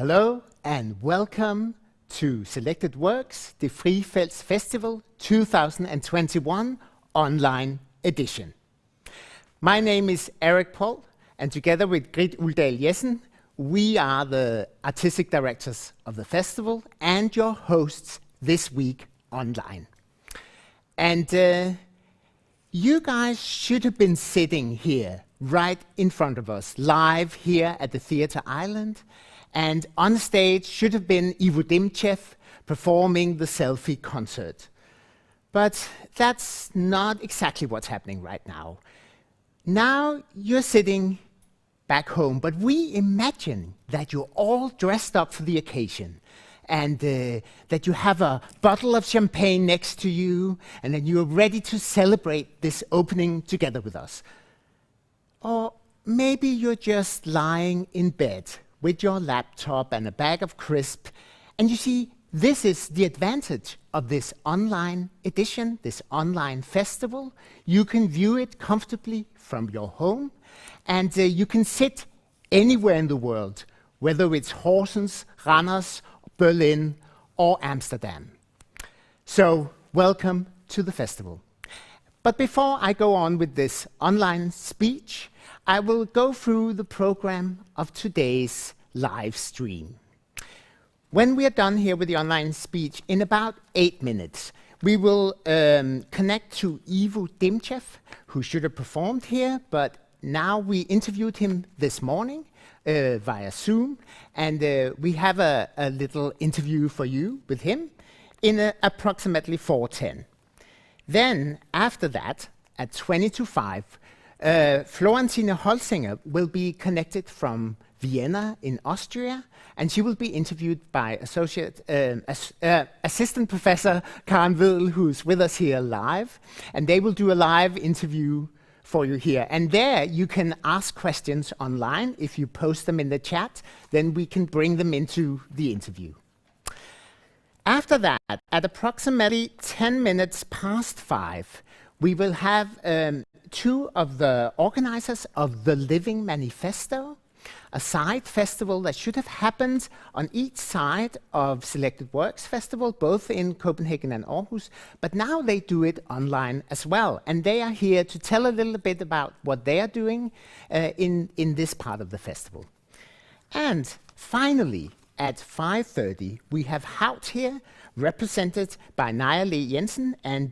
Hello and welcome to Selected Works, the Frifelts Festival 2021 online edition. My name is Erik Pohl, and together with Grit Uldal Jessen, we are the artistic directors of the festival and your hosts this week online. And you guys should have been sitting here right in front of us, live here at the Theatre Island, and on stage should have been Ivo Dimchev performing the Selfie concert. But that's not exactly what's happening right now. Now you're sitting back home, but we imagine that you're all dressed up for the occasion, and that you have a bottle of champagne next to you, and that you're ready to celebrate this opening together with us. Or maybe you're just lying in bed with your laptop and a bag of crisp, and you see, this is the advantage of this online edition, this online festival. You can view it comfortably from your home, and you can sit anywhere in the world, whether it's Horsens, Randers, Berlin, or Amsterdam. So, welcome to the festival. But before I go on with this online speech, I will go through the program of today's live stream. When we are done here with the online speech, in about 8 minutes, we will connect to Ivo Dimchev, who should have performed here, but now we interviewed him this morning via Zoom, and we have a little interview for you with him in approximately 4:10. Then, after that, at 20 to 5, Florentine Holzinger will be connected from Vienna in Austria, and she will be interviewed by Assistant Professor Karen Vedel, who's with us here live, and they will do a live interview for you here. And there you can ask questions online. If you post them in the chat, then we can bring them into the interview. After that, at approximately 10 minutes past 5, we will have two of the organizers of the Living Manifesto, a side festival that should have happened on each side of Selected Works Festival, both in Copenhagen and Aarhus, but now they do it online as well. And they are here to tell a little bit about what they are doing in this part of the festival. And finally, at 5:30, we have Haut here, represented by Naja Le Jensen, and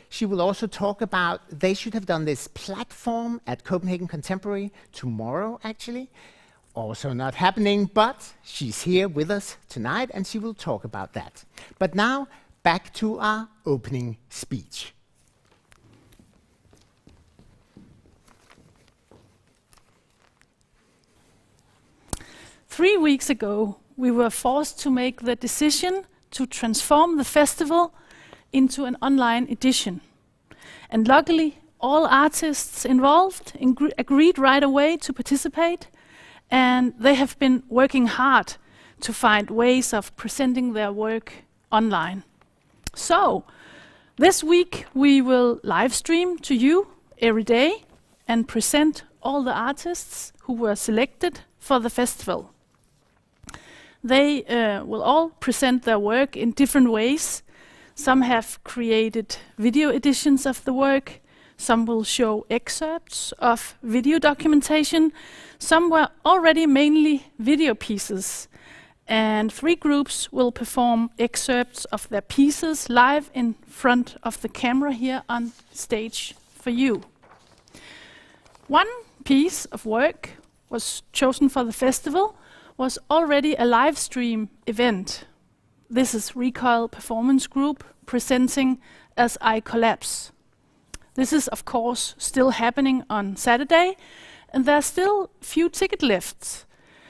she will also talk about, they should have done this platform at Copenhagen Contemporary tomorrow, actually. Also not happening, but she's here with us tonight, and she will talk about that. But now, back to our opening speech. Three weeks ago, we were forced to make the decision to transform the festival into an online edition. And luckily, all artists involved agreed right away to participate, and they have been working hard to find ways of presenting their work online. So, this week we will live stream to you every day and present all the artists who were selected for the festival. They will all present their work in different ways. Some have created video editions of the work. Some will show excerpts of video documentation. Some were already mainly video pieces. And 3 groups will perform excerpts of their pieces live in front of the camera here on stage for you. One piece of work was chosen for the festival, was already a live stream event. This is Recoil Performance Group presenting As I Collapse. This is of course still happening on Saturday, and there are still few ticket left.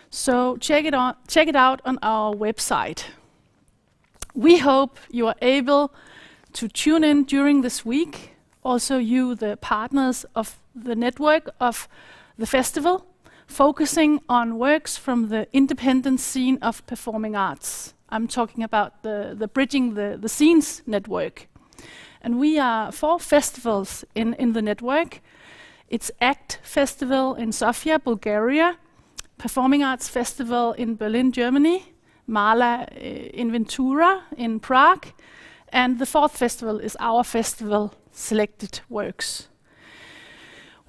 So check it out on our website. We hope you are able to tune in during this week. Also you, the partners of the network of the festival, focusing on works from the independent scene of performing arts. I'm talking about the Bridging the Scenes network. And we are 4 festivals in the network. It's ACT Festival in Sofia, Bulgaria, Performing Arts Festival in Berlin, Germany, Mala Inventura in Prague, and the fourth festival is our festival, Selected Works.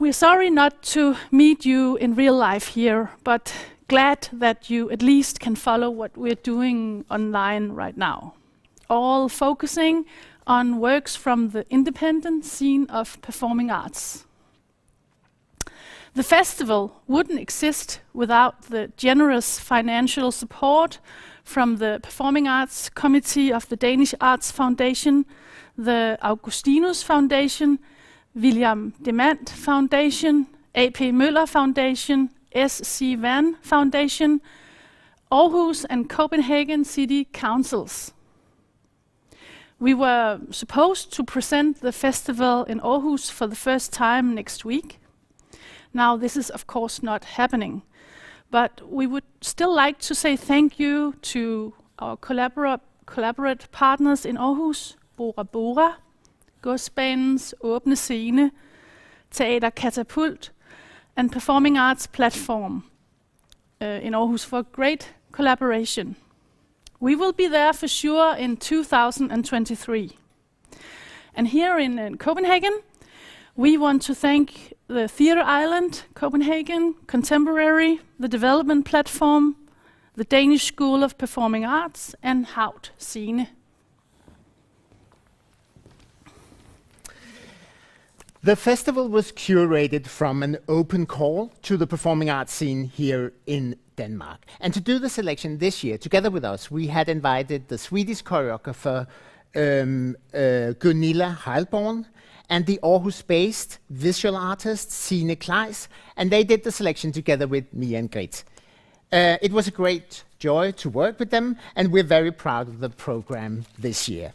We're sorry not to meet you in real life here, but glad that you at least can follow what we're doing online right now, all focusing on works from the independent scene of performing arts. The festival wouldn't exist without the generous financial support from the Performing Arts Committee of the Danish Arts Foundation, the Augustinus Foundation, William Demant Foundation, A.P. Møller Foundation, S.C. Van Foundation, Aarhus and Copenhagen City Councils. We were supposed to present the festival in Aarhus for the first time next week. Now, this is of course not happening, but we would still like to say thank you to our collaborate partners in Aarhus, Bora Bora, Godsbanens Åbne Scene, Teater Katapult, and Performing Arts Platform in Aarhus for great collaboration. We will be there for sure in 2023. And here in Copenhagen, we want to thank the Theatre Island, Copenhagen, Contemporary, the Development Platform, the Danish School of Performing Arts, and Haut Scene. The festival was curated from an open call to the performing arts scene here in Denmark. And to do the selection this year, together with us, we had invited the Swedish choreographer Gunilla Heilborn and the Aarhus-based visual artist Signe Kleis, and they did the selection together with me and Grit. It was a great joy to work with them, and we're very proud of the program this year.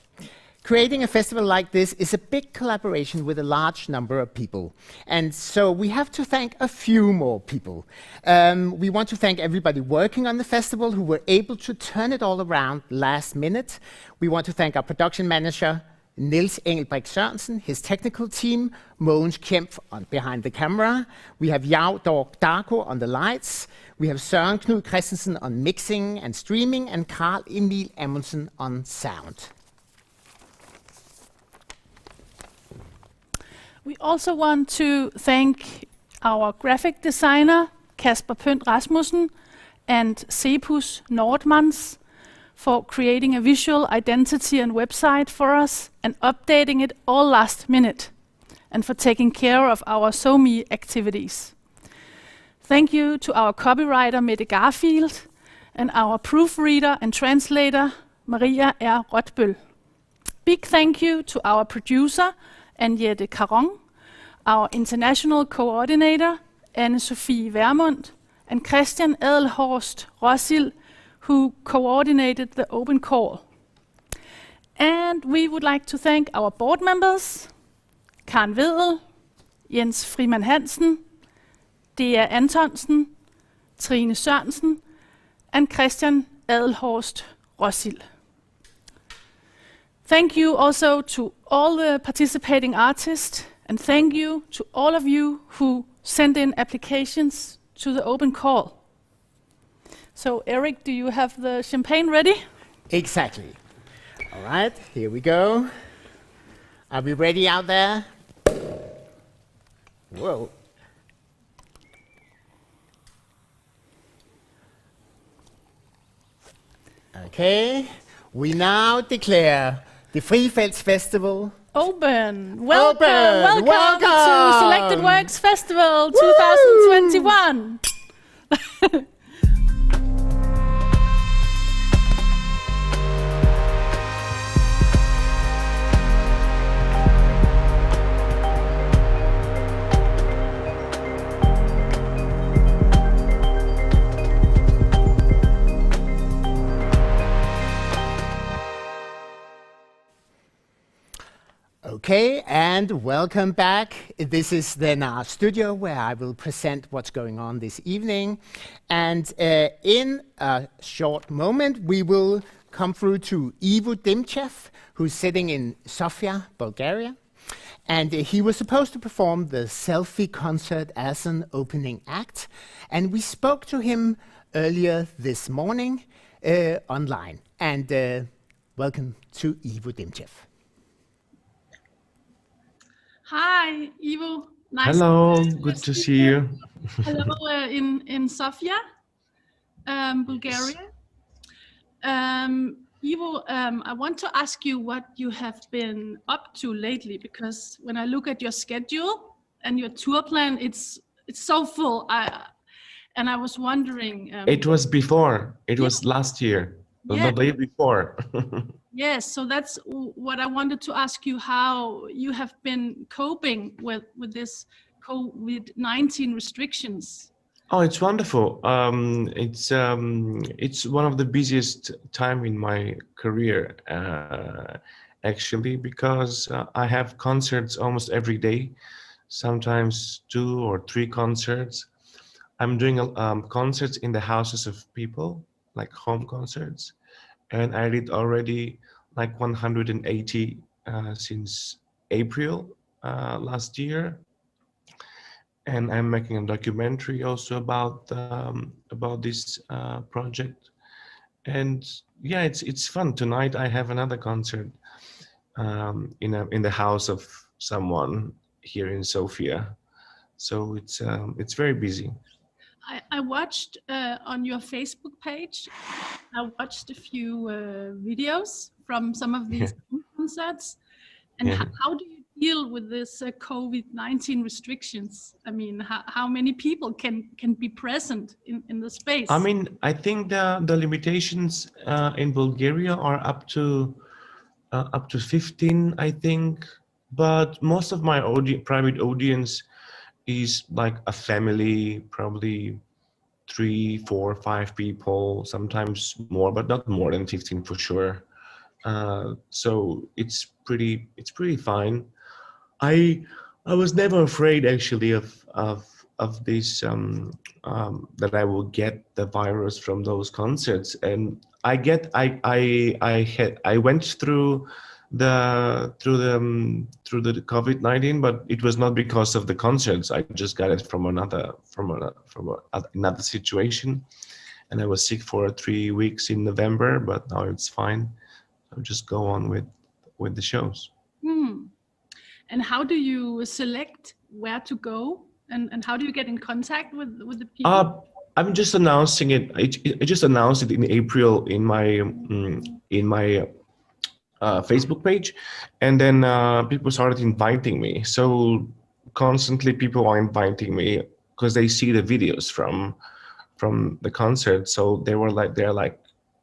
Creating a festival like this is a big collaboration with a large number of people. And so we have to thank a few more people. We want to thank everybody working on the festival who were able to turn it all around last minute. We want to thank our production manager, Niels Engelbrekt Sørensen, his technical team, Mogens Kempf behind the camera. We have Yao Darko on the lights. We have Søren Knud Christensen on mixing and streaming, and Carl Emil Amundsen on sound. We also want to thank our graphic designer, Kasper Pønt Rasmussen, and Sepus Nordmans for creating a visual identity and website for us and updating it all last minute, and for taking care of our SoMe activities. Thank you to our copywriter, Mette Garfield, and our proofreader and translator, Maria R. Rotbøl. Big thank you to our producer, Anjette Caron, our international coordinator, Anne-Sophie Vermund, and Christian Adelhorst Rossild, who coordinated the open call. And we would like to thank our board members, Karen Wedel, Jens Frimann Hansen, Dea Antonsen, Trine Sørensen, and Christian Adelhorst Rossild. Thank you also to all the participating artists, and thank you to all of you who sent in applications to the open call. So Eric, do you have the champagne ready? Exactly. All right, here we go. Are we ready out there? Whoa. Okay, we now declare the Frifelts Festival open. Welcome To Selected Works Festival 2021. Okay, and welcome back. This is then our studio where I will present what's going on this evening. And in a short moment, we will come through to Ivo Dimchev, who's sitting in Sofia, Bulgaria. And he was supposed to perform the Selfie concert as an opening act. And we spoke to him earlier this morning online. And welcome to Ivo Dimchev. Hi, Ivo. Nice. Hello, good to see you. Hello, in Sofia, Bulgaria. Ivo, I want to ask you what you have been up to lately, because when I look at your schedule and your tour plan, it's so full. And I was wondering. It was before. It was last year, yeah. the day before. Yes, so that's what I wanted to ask you, how you have been coping with this COVID-19 restrictions. Oh, it's wonderful. It's one of the busiest time in my career, actually, because I have concerts almost every day, sometimes 2 or 3 concerts. I'm doing concerts in the houses of people, like home concerts, and I did already like 180 since April last year. And I'm making a documentary also about this project. And yeah, it's fun. Tonight I have another concert in the house of someone here in Sofia. So it's very busy. I watched on your Facebook page, I watched a few videos from some of these concerts. And how do you deal with this COVID-19 restrictions? I mean, how many people can be present in the space? I mean, I think the limitations in Bulgaria are up to 15, I think. But most of my private audience is like a family, probably 3, 4, 5 people, sometimes more, but not more than 15 for sure. So it's pretty fine. I was never afraid actually of this that I will get the virus from those concerts, and I went through the COVID-19, but it was not because of the concerts. I just got it from another situation, and I was sick for 3 weeks in November, but now it's fine. So just go on with the shows. And how do you select where to go, and how do you get in contact with the people? I'm just announcing it. I just announced it in April in my Facebook page, and then people started inviting me. So constantly people are inviting me because they see the videos from the concert. So they're like,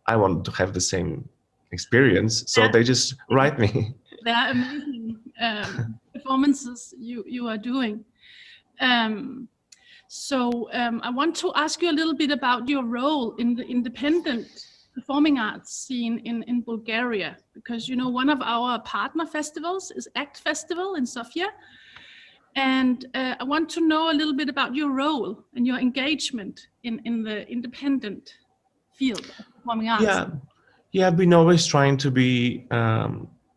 I want to have the same experience. So they just write me. They are amazing performances you are doing. So I want to ask you a little bit about your role in the independent performing arts scene in Bulgaria, because you know one of our partner festivals is ACT Festival in Sofia, and I want to know a little bit about your role and your engagement in the independent field of performing arts. Yeah, I've been always trying to be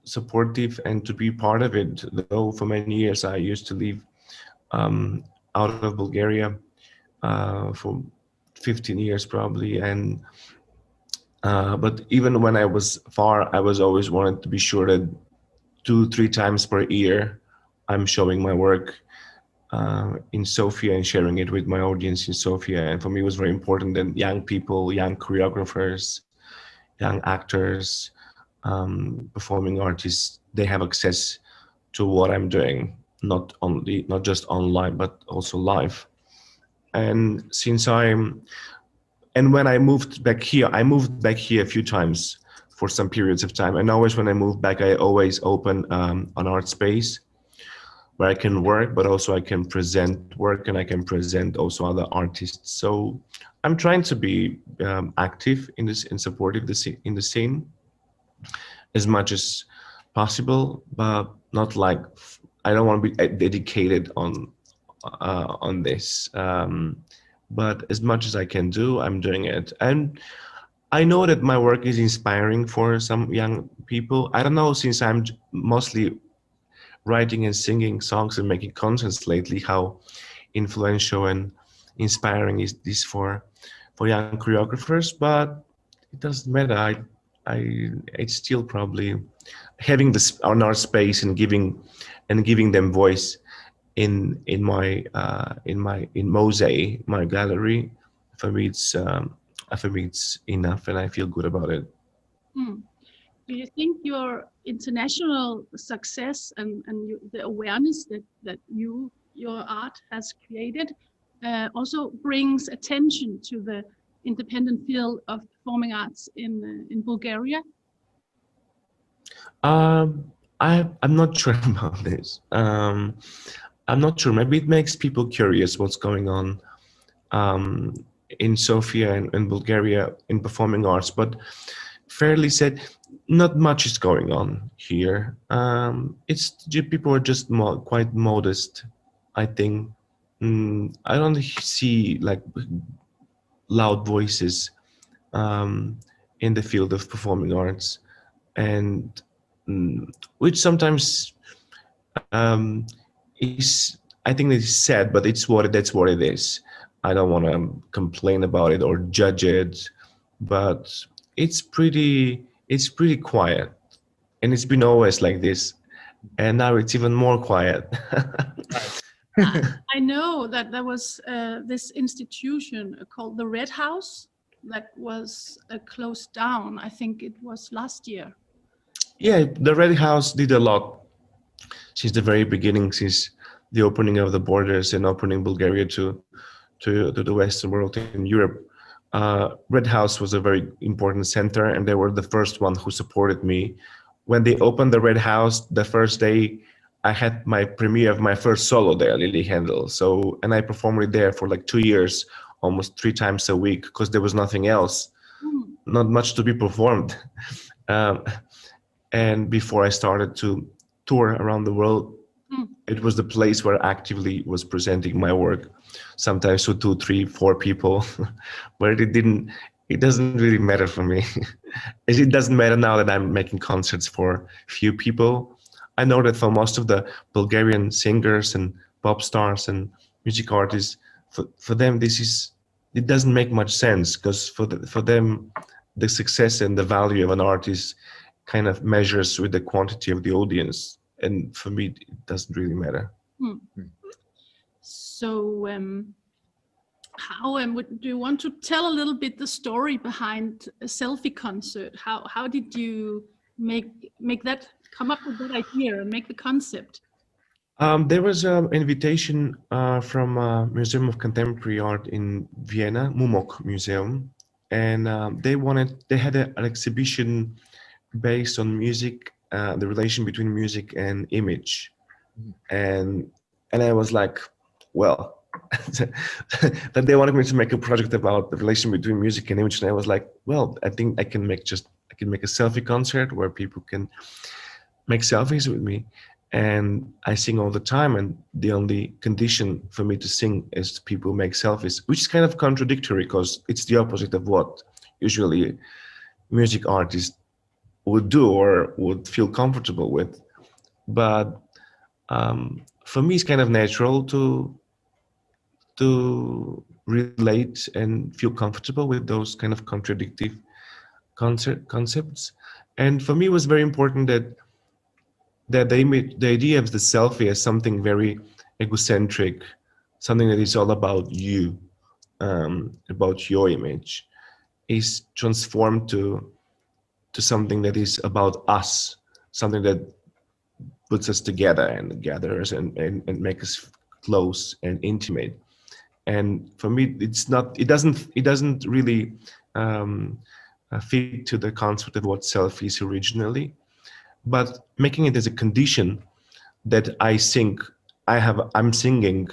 supportive and to be part of it, though for many years I used to live out of Bulgaria for 15 years probably, and but even when I was far, I was always wanted to be sure that 2-3 times per year I'm showing my work in Sofia and sharing it with my audience in Sofia. And for me it was very important that young people, young choreographers, young actors, performing artists, they have access to what I'm doing, not just online, but also live. And when I moved back here, a few times for some periods of time. And always when I moved back, I always open an art space where I can work, but also I can present work and I can present also other artists. So I'm trying to be active in this and supportive in the scene as much as possible, but not like, I don't want to be dedicated on this. But as much as I can do, I'm doing it. And I know that my work is inspiring for some young people. I don't know, since I'm mostly writing and singing songs and making concerts lately, how influential and inspiring is this for young choreographers. But it doesn't matter. It's still probably having this on our space and giving them voice in Mosaic, my gallery. For me, it's enough, and I feel good about it. Mm. Do you think your international success and the awareness that your art has created also brings attention to the independent field of performing arts in Bulgaria? I'm not sure about this. I'm not sure. Maybe it makes people curious what's going on in Sofia and Bulgaria in performing arts. But fairly said, not much is going on here. It's people are just quite modest, I think. I don't see like loud voices in the field of performing arts, and which sometimes is, I think it's sad, but that's what it is. I don't want to complain about it or judge it, but it's pretty quiet, and it's been always like this, and now it's even more quiet. I know that there was this institution called the Red House that was closed down. I think it was last year. Yeah, the Red House did a lot since the very beginning, since the opening of the borders and opening Bulgaria to the Western world in Europe. Red House was a very important center, and they were the first one who supported me. When they opened the Red House, the first day, I had my premiere of my first solo there, Lily Handel. So, and I performed it there for like 2 years, almost 3 times a week, because there was nothing else, not much to be performed. And before I started to tour around the world, it was the place where I actively was presenting my work, sometimes to 2, 3, 4 people, where it doesn't really matter for me. It doesn't matter now that I'm making concerts for few people. I know that for most of the Bulgarian singers and pop stars and music artists, for them, it doesn't make much sense, because for them, the success and the value of an artist kind of measures with the quantity of the audience. And for me, it doesn't really matter. So how do you want to tell a little bit the story behind a selfie concert? How did you make that, come up with that idea and make the concept? There was an invitation from Museum of Contemporary Art in Vienna, MUMOK Museum, and they had an exhibition based on music, the relation between music and image, and I was like, well, that they wanted me to make a project about the relation between music and image, and I was like, well, I think I can make a selfie concert where people can make selfies with me. And I sing all the time, and the only condition for me to sing is people make selfies, which is kind of contradictory, because it's the opposite of what usually music artists would do or would feel comfortable with. But for me, it's kind of natural to relate and feel comfortable with those kind of contradictory concepts. And for me, it was very important that the idea of the selfie as something very egocentric, something that is all about you, about your image, is transformed to something that is about us, something that puts us together and gathers and make us close and intimate. And for me, it doesn't really fit to the concept of what selfie is originally, but making it as a condition that I'm singing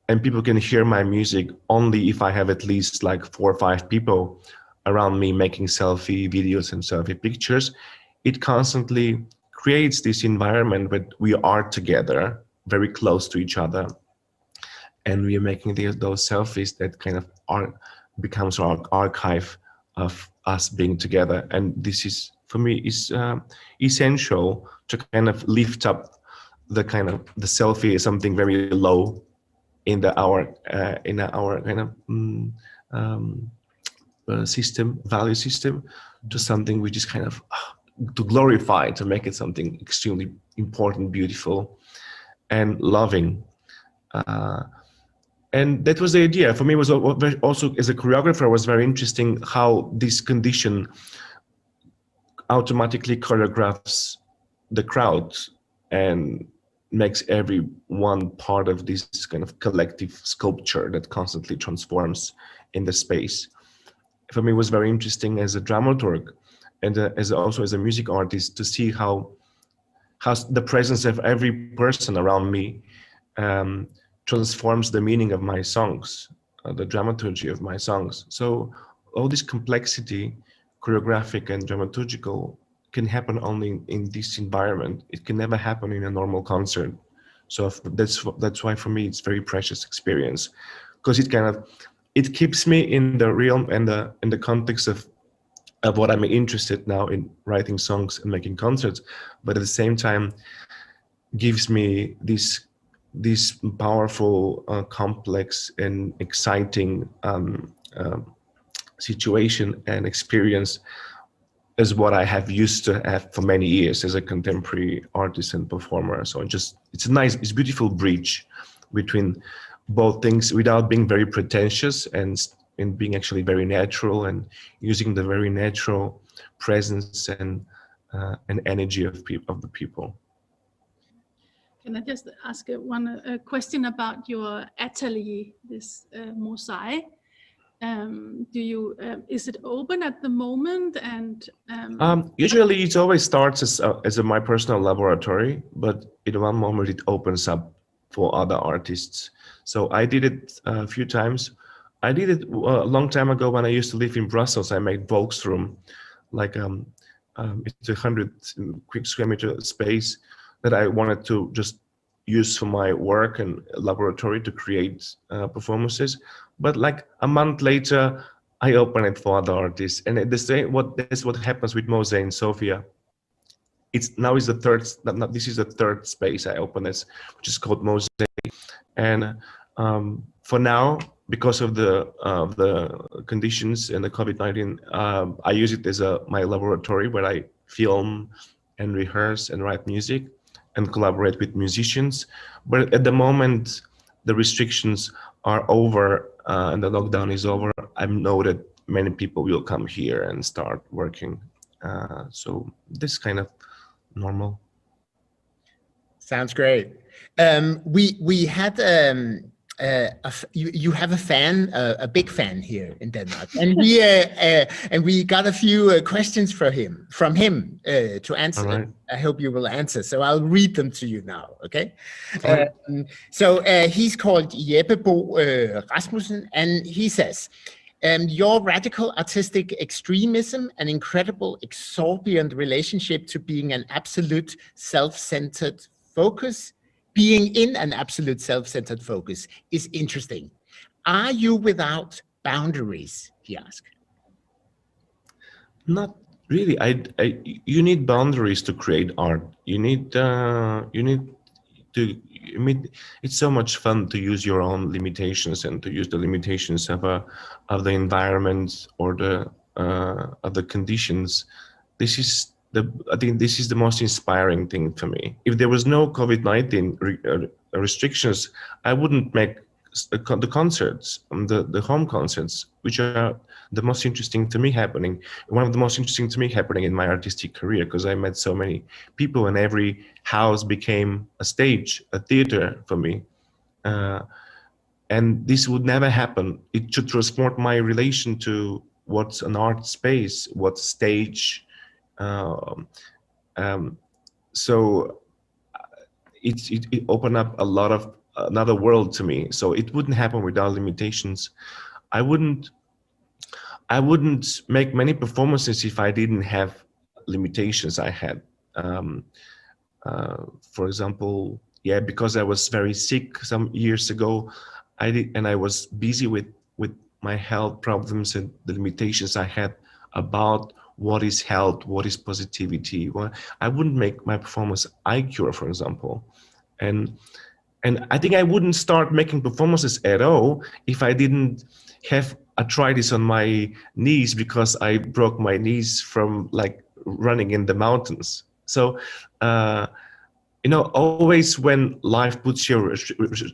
and people can hear my music only if I have at least like 4 or 5 people around me making selfie videos and selfie pictures. It constantly creates this environment where we are together, very close to each other, and we are making those selfies that kind of becomes our archive of us being together. And this is, for me, is essential to kind of lift up the kind of the selfie is something very low in our kind of system, value system, to something which is kind of to glorify, to make it something extremely important, beautiful, and loving. And that was the idea. For me, it was also, as a choreographer, was very interesting how this condition automatically choreographs the crowd and makes every one part of this kind of collective sculpture that constantly transforms in the space. For me, it was very interesting as a dramaturg and also as a music artist to see how the presence of every person around me transforms the meaning of my songs, the dramaturgy of my songs. So all this complexity, choreographic and dramaturgical, can happen only in this environment. It can never happen in a normal concert. So that's why for me it's very precious experience, because it keeps me in the realm and in the context of what I'm interested now in, writing songs and making concerts, but at the same time gives me this powerful, complex and exciting situation and experience as what I have used to have for many years as a contemporary artist and performer. So it's a beautiful bridge between both things without being very pretentious and being actually very natural and using the very natural presence and energy of the people. Can I just ask one question about your atelier, this mosaic? Is it open at the moment? And usually it always starts as my personal laboratory, but in one moment it opens up for other artists. So I did it a few times. I did it a long time ago when I used to live in Brussels. I made Volksroom, like it's 100 quick square meter space that I wanted to just use for my work and laboratory to create performances. But like a month later, I opened it for other artists. And that's what happens with Mosaic in Sofia. This is the third space I opened, which is called Mosaic. And for now, because of the conditions and the COVID-19, I use it as my laboratory where I film and rehearse and write music and collaborate with musicians. But at the moment, the restrictions are over and the lockdown is over. I know that many people will come here and start working. So this is kind of normal. Sounds great. We had you have a fan, a big fan here in Denmark, and we got a few questions from him to answer. Right. I hope you will answer. So I'll read them to you now. Okay. Right. So he's called Jeppe Bo Rasmussen, and he says, your radical artistic extremism and incredible exorbitant relationship to being an absolute self-centered focus. Being in an absolute self-centered focus is interesting. Are you without boundaries? He asked. Not really. You need boundaries to create art. It's so much fun to use your own limitations and to use the limitations of the environment or of the conditions. I think this is the most inspiring thing for me. If there was no COVID-19 restrictions, I wouldn't make the concerts, the home concerts, which are the most interesting to me happening. One of the most interesting to me happening in my artistic career, because I met so many people and every house became a stage, a theater for me. And this would never happen. It should transport my relation to what's an art space, what's stage. So it opened up a lot of another world to me. So it wouldn't happen without limitations. I wouldn't make many performances if I didn't have limitations I had. For example, because I was very sick some years ago, I was busy with my health problems and the limitations I had about what is health, what is positivity. Well, I wouldn't make my performance iCure, for example. And I think I wouldn't start making performances at all if I didn't have arthritis on my knees because I broke my knees from like running in the mountains. So, always when life puts your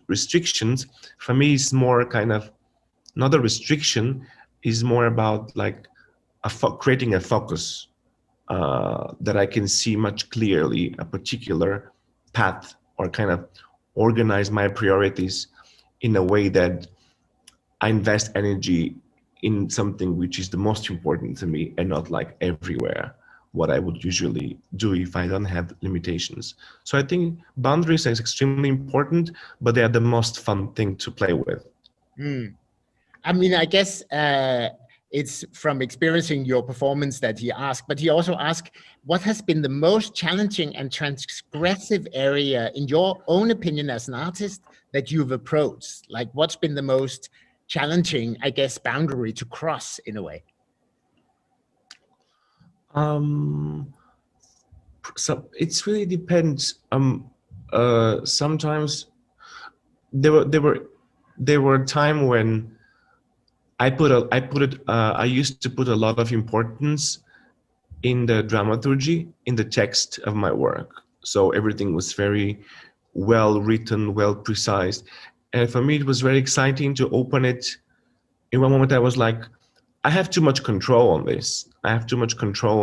restrictions, for me, it's more kind of not a restriction, is more about like creating a focus that I can see much clearly a particular path, or kind of organize my priorities in a way that I invest energy in something which is the most important to me, and not like everywhere what I would usually do if I don't have limitations. So I think boundaries is extremely important, but they are the most fun thing to play with. I mean, I guess it's from experiencing your performance that he asked, but he also asked, what has been the most challenging and transgressive area, in your own opinion as an artist, that you've approached? Like, what's been the most challenging, I guess, boundary to cross in a way? So it really depends. Sometimes there were a time when I used to put a lot of importance in the dramaturgy, in the text of my work. So everything was very well written, well precise. And for me, it was very exciting to open it. In one moment, I was like, I have too much control on this. I have too much control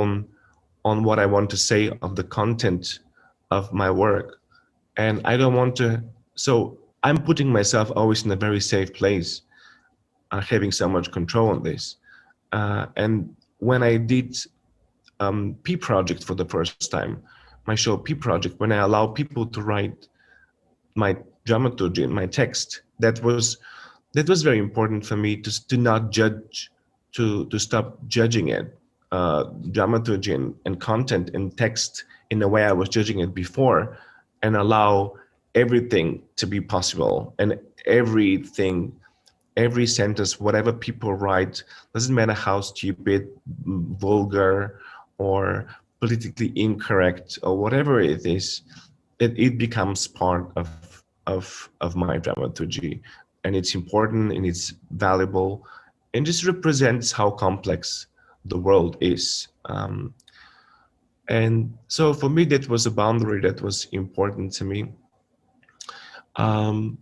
on what I want to say, of the content of my work. And I don't want to, so I'm putting myself always in a very safe place, having so much control on this. And when I did P Project for the first time, my show P Project, when I allow people to write my dramaturgy and my text, that was very important for me to not judge, to stop judging it, dramaturgy and content and text in the way I was judging it before, and allow everything to be possible. And everything, every sentence, whatever people write, doesn't matter how stupid, vulgar, or politically incorrect, or whatever it is, it becomes part of my dramaturgy. And it's important, and it's valuable, and just represents how complex the world is. And so for me, that was a boundary that was important to me. I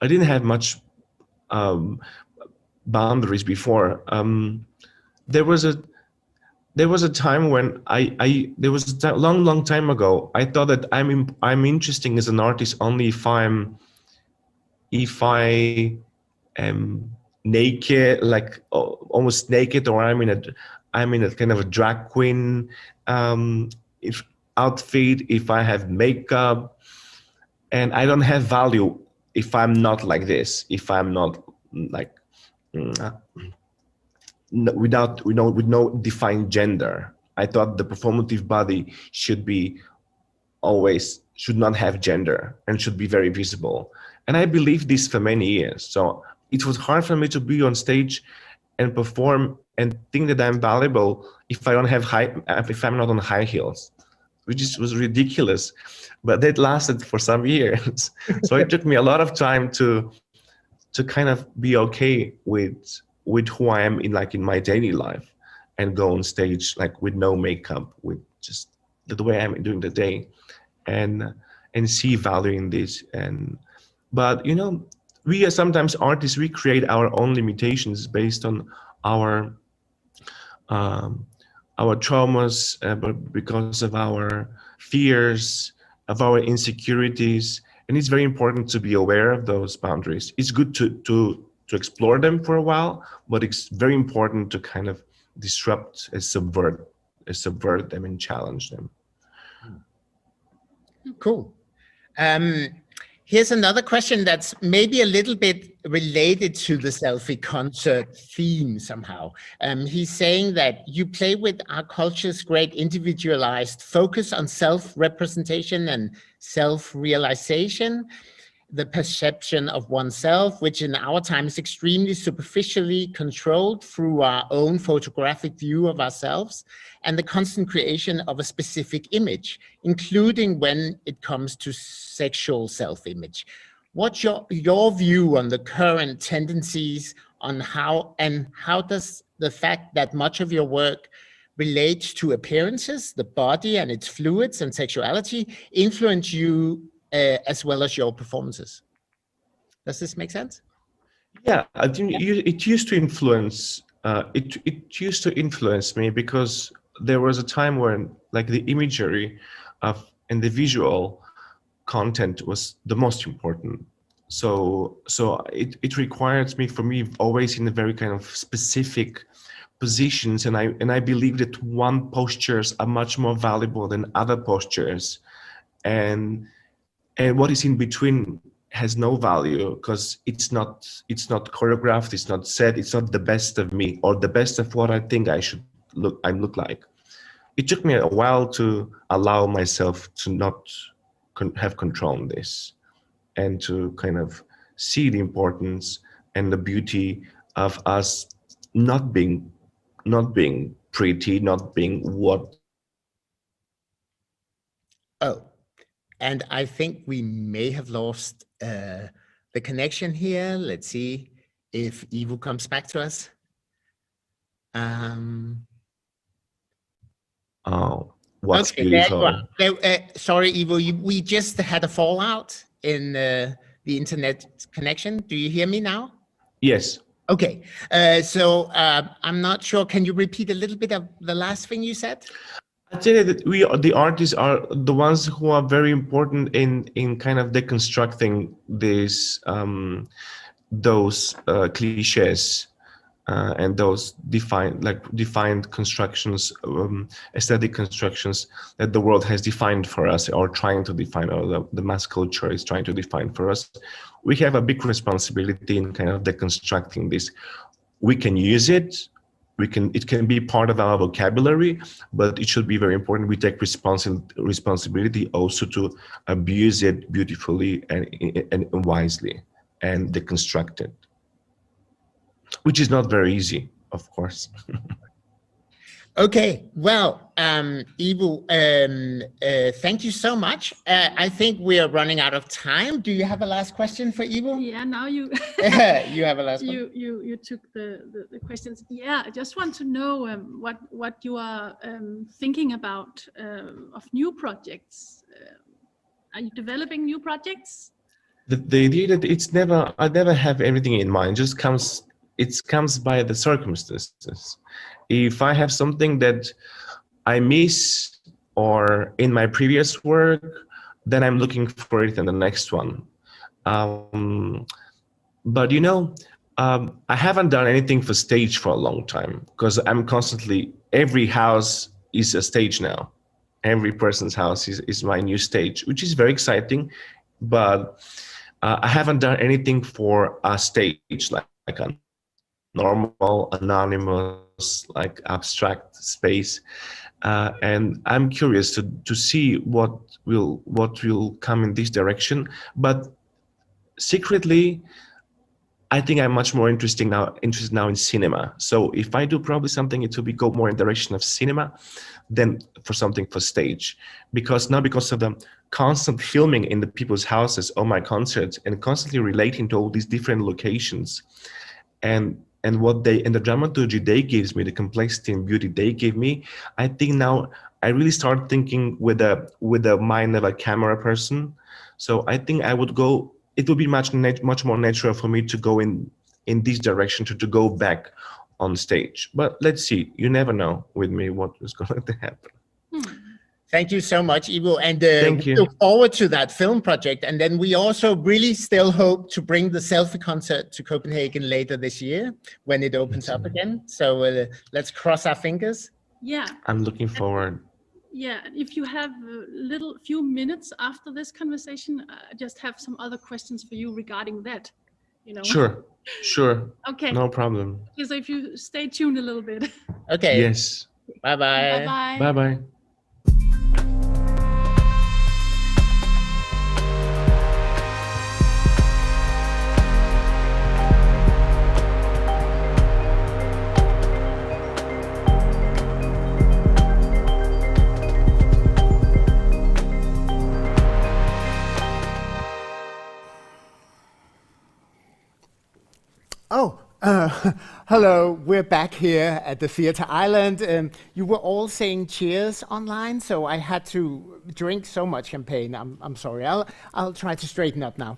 didn't have much boundaries before. There was a time when there was a long time ago, I thought that I'm interesting as an artist only if I am naked, like almost naked, or I'm in a kind of a drag queen outfit, if I have makeup, and I don't have value if I'm not like this, if I'm not like with no defined gender. I thought the performative body should not have gender and should be very visible. And I believed this for many years. So it was hard for me to be on stage and perform and think that I'm valuable if I'm not on high heels, which was ridiculous. But that lasted for some years. So it took me a lot of time to kind of be okay with who I am in my daily life, and go on stage like with no makeup, with just the way I'm doing the day, and see value in this. But we are sometimes artists, we create our own limitations based on our traumas, but because of our fears, of our insecurities. And it's very important to be aware of those boundaries. It's good to explore them for a while, but it's very important to kind of disrupt and subvert them and challenge them. Cool. Here's another question that's maybe a little bit related to the Selfie concert theme somehow. He's saying that you play with our culture's great individualized focus on self-representation and self-realization. the perception of oneself, which in our time is extremely superficially controlled through our own photographic view of ourselves, and the constant creation of a specific image, including when it comes to sexual self-image. What's your view on the current tendencies on how does the fact that much of your work relates to appearances, the body and its fluids and sexuality, influence you as well as your performances? Does this make sense? Yeah, I think it used to influence. It used to influence me because there was a time when, like, the imagery and the visual content was the most important. So it requires me, for me, always in a very kind of specific positions, and I believe that one postures are much more valuable than other postures, and what is in between has no value because it's not choreographed, it's not set, it's not the best of me or the best of what I think I look like. It took me a while to allow myself to not have control on this, and to kind of see the importance and the beauty of us not being pretty, not being what. Oh, and I think we may have lost the connection here. Let's see if Ivo comes back to us. Oh, what's okay, beautiful. Sorry, Ivo, we just had a fallout in the internet connection. Do you hear me now? Yes. Okay, so I'm not sure. Can you repeat a little bit of the last thing you said? I'd say that the artists are the ones who are very important in kind of deconstructing these those cliches and those defined constructions, aesthetic constructions that the world has defined for us, or trying to define, or the mass culture is trying to define for us. We have a big responsibility in kind of deconstructing this. We can use it. It can be part of our vocabulary, but it should be very important. We take responsibility also to abuse it beautifully and wisely, and deconstruct it, which is not very easy, of course. Okay, well, Ivo, thank you so much. I think we are running out of time. Do you have a last question for Ivo? Yeah, now you you have a last one. You took the questions. Yeah, I just want to know what you are thinking about of new projects. Are you developing new projects? The idea that I never have everything in mind. It comes by the circumstances. If I have something that I miss or in my previous work, then I'm looking for it in the next one. But I haven't done anything for stage for a long time, because I'm constantly, every house is a stage now. Every person's house is my new stage, which is very exciting. But I haven't done anything for a stage, like a normal, anonymous, like abstract space, and I'm curious to see what will come in this direction. But secretly, I think I'm much more interested now in cinema. So if I do probably something, it will go more in the direction of cinema than for something for stage, because of the constant filming in the people's houses or my concerts, and constantly relating to all these different locations, and the dramaturgy they gives me, the complexity and beauty they give me. I think now I really start thinking with the mind of a camera person. So I think I would go. It would be much more natural for me to go in this direction, to go back on stage. But let's see. You never know with me what is going to happen. Thank you so much, Ivo, and we look forward to that film project. And then we also really still hope to bring the Selfie concert to Copenhagen later this year when it opens up again. So let's cross our fingers. Yeah, I'm looking forward. Yeah, if you have a few minutes after this conversation, I just have some other questions for you regarding that. Sure. Okay. No problem. So if you stay tuned a little bit. Okay. Yes. Bye-bye. Bye-bye. Bye-bye. Hello, we're back here at the Theatre Island. You were all saying cheers online, so I had to drink so much champagne. I'm sorry. I'll try to straighten up now.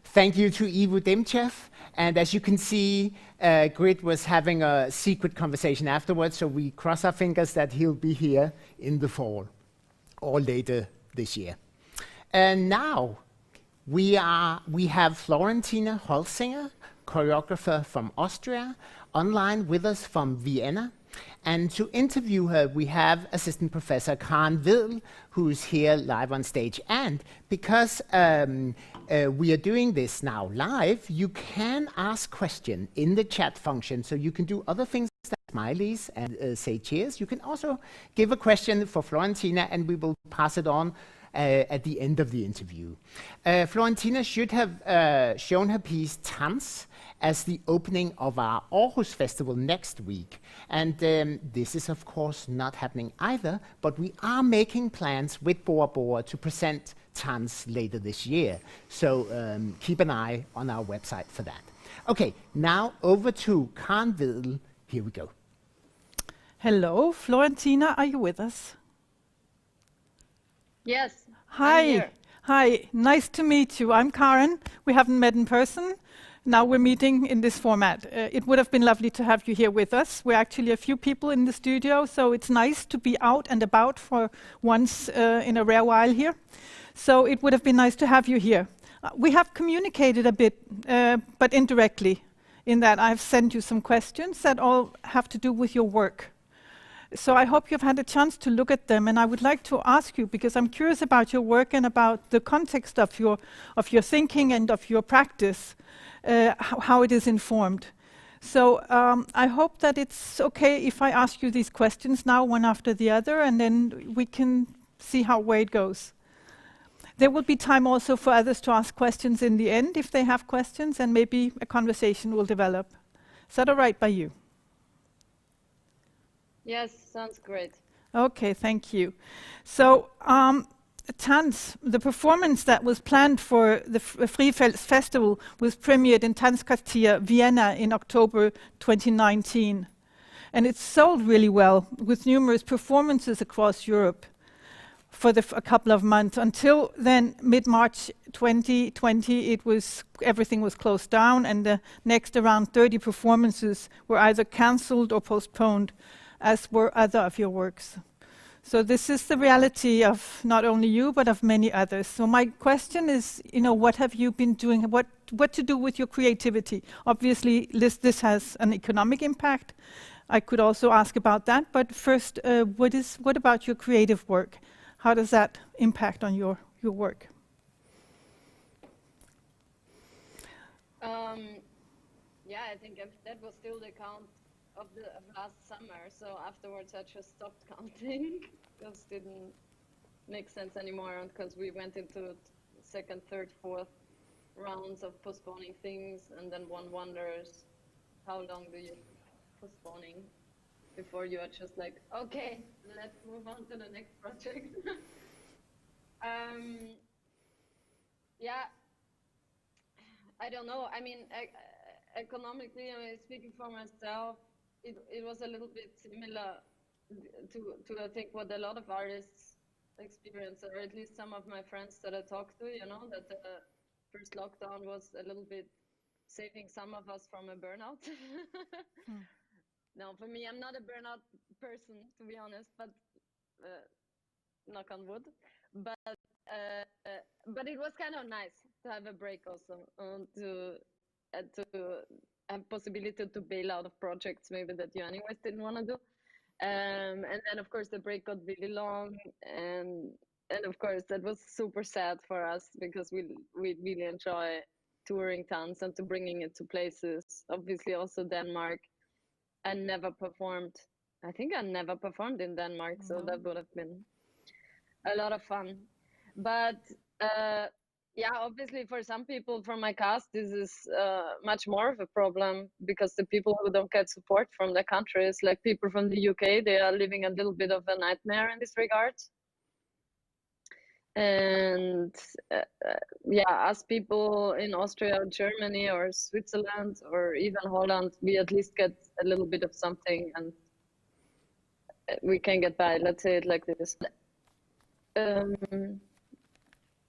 Thank you to Ivo Demchev. And as you can see, Grit was having a secret conversation afterwards, so we cross our fingers that he'll be here in the fall or later this year. And now we have Florentina Holzinger, choreographer from Austria, online with us from Vienna. And to interview her, we have Assistant Professor Karen Vedel, who's here live on stage. And because we are doing this now live, you can ask questions in the chat function. So you can do other things like smileys and say cheers. You can also give a question for Florentina, and we will pass it on at the end of the interview. Florentina should have shown her piece Tanz as the opening of our Aarhus Festival next week. And this is of course not happening either, but we are making plans with Boa Boa to present Tanz later this year. So keep an eye on our website for that. Okay, now over to Karen Vedel. Here we go. Hello, Florentina, are you with us? Yes. Hi. Hi, nice to meet you. I'm Karen. We haven't met in person. Now we're meeting in this format. It would have been lovely to have you here with us. We're actually a few people in the studio, so it's nice to be out and about for once in a rare while here. So it would have been nice to have you here. We have communicated a bit, but indirectly, in that I've sent you some questions that all have to do with your work. So I hope you've had a chance to look at them, and I would like to ask you, because I'm curious about your work and about the context of your thinking and of your practice, how it is informed. So I hope that it's okay if I ask you these questions now, one after the other, and then we can see where it goes. There will be time also for others to ask questions in the end if they have questions, and maybe a conversation will develop. Is that all right by you? Yes, sounds great. Okay, thank you. So, Tanz, the performance that was planned for the Friefels Festival was premiered in Tanzquartier, Vienna in October 2019. And it sold really well, with numerous performances across Europe for a couple of months. Until then, mid-March 2020, everything was closed down, and the next around 30 performances were either cancelled or postponed, as were other of your works. So this is the reality of not only you, but of many others. So my question is, what have you been doing? What to do with your creativity? Obviously, this has an economic impact. I could also ask about that, but first, what about your creative work? How does that impact on your work? Yeah, I think that was still the count of last summer, so afterwards I just stopped counting because it didn't make sense anymore, because we went into second, third, fourth rounds of postponing things, and then one wonders how long do you postponing before you are just like, okay, let's move on to the next project. Yeah, I don't know. I mean, economically, speaking for myself, it was a little bit similar to I think what a lot of artists experience, or at least some of my friends that I talked to, that the first lockdown was a little bit saving some of us from a burnout. No, for me, I'm not a burnout person, to be honest, but knock on wood. But it was kind of nice to have a break also, to have possibility to bail out of projects maybe that you anyways didn't want to do. And then of course the break got really long, and of course that was super sad for us, because we really enjoy touring Tanz and to bringing it to places. Obviously also Denmark. I think I never performed in Denmark, so that would have been a lot of fun. But yeah, obviously for some people from my cast, this is much more of a problem, because the people who don't get support from their countries, like people from the UK, they are living a little bit of a nightmare in this regard. And yeah, us people in Austria or Germany or Switzerland or even Holland, we at least get a little bit of something, and we can get by. Let's say it like this.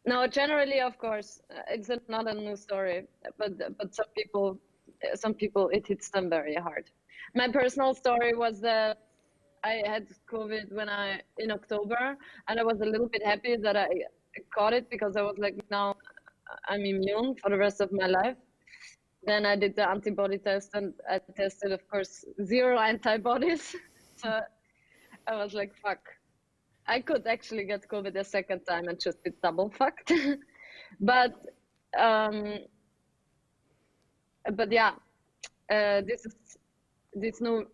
Now, generally, of course, it's not a new story, but some people it hits them very hard. My personal story was that I had COVID in October, and I was a little bit happy that I caught it, because I was like, now I'm immune for the rest of my life. Then I did the antibody test, and I tested, of course, 0 antibodies. So I was like, fuck. I could actually get COVID a second time and just be double fucked. But yeah, this new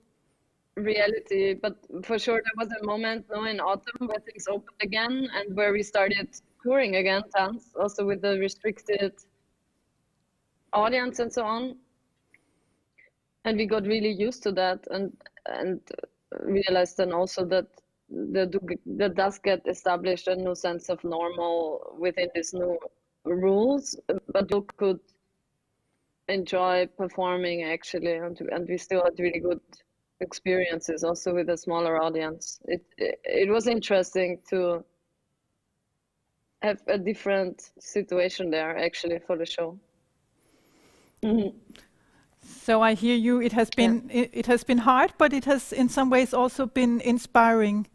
reality. But for sure, there was a moment now in autumn where things opened again, and where we started touring again, tons, also with the restricted audience and so on. And we got really used to that, and realized then also that there does get established a new sense of normal within these new rules, but you could enjoy performing actually, and we still had really good experiences also with a smaller audience. It was interesting to have a different situation there actually for the show. Mm-hmm. So I hear you. It has been hard, but it has in some ways also been inspiring.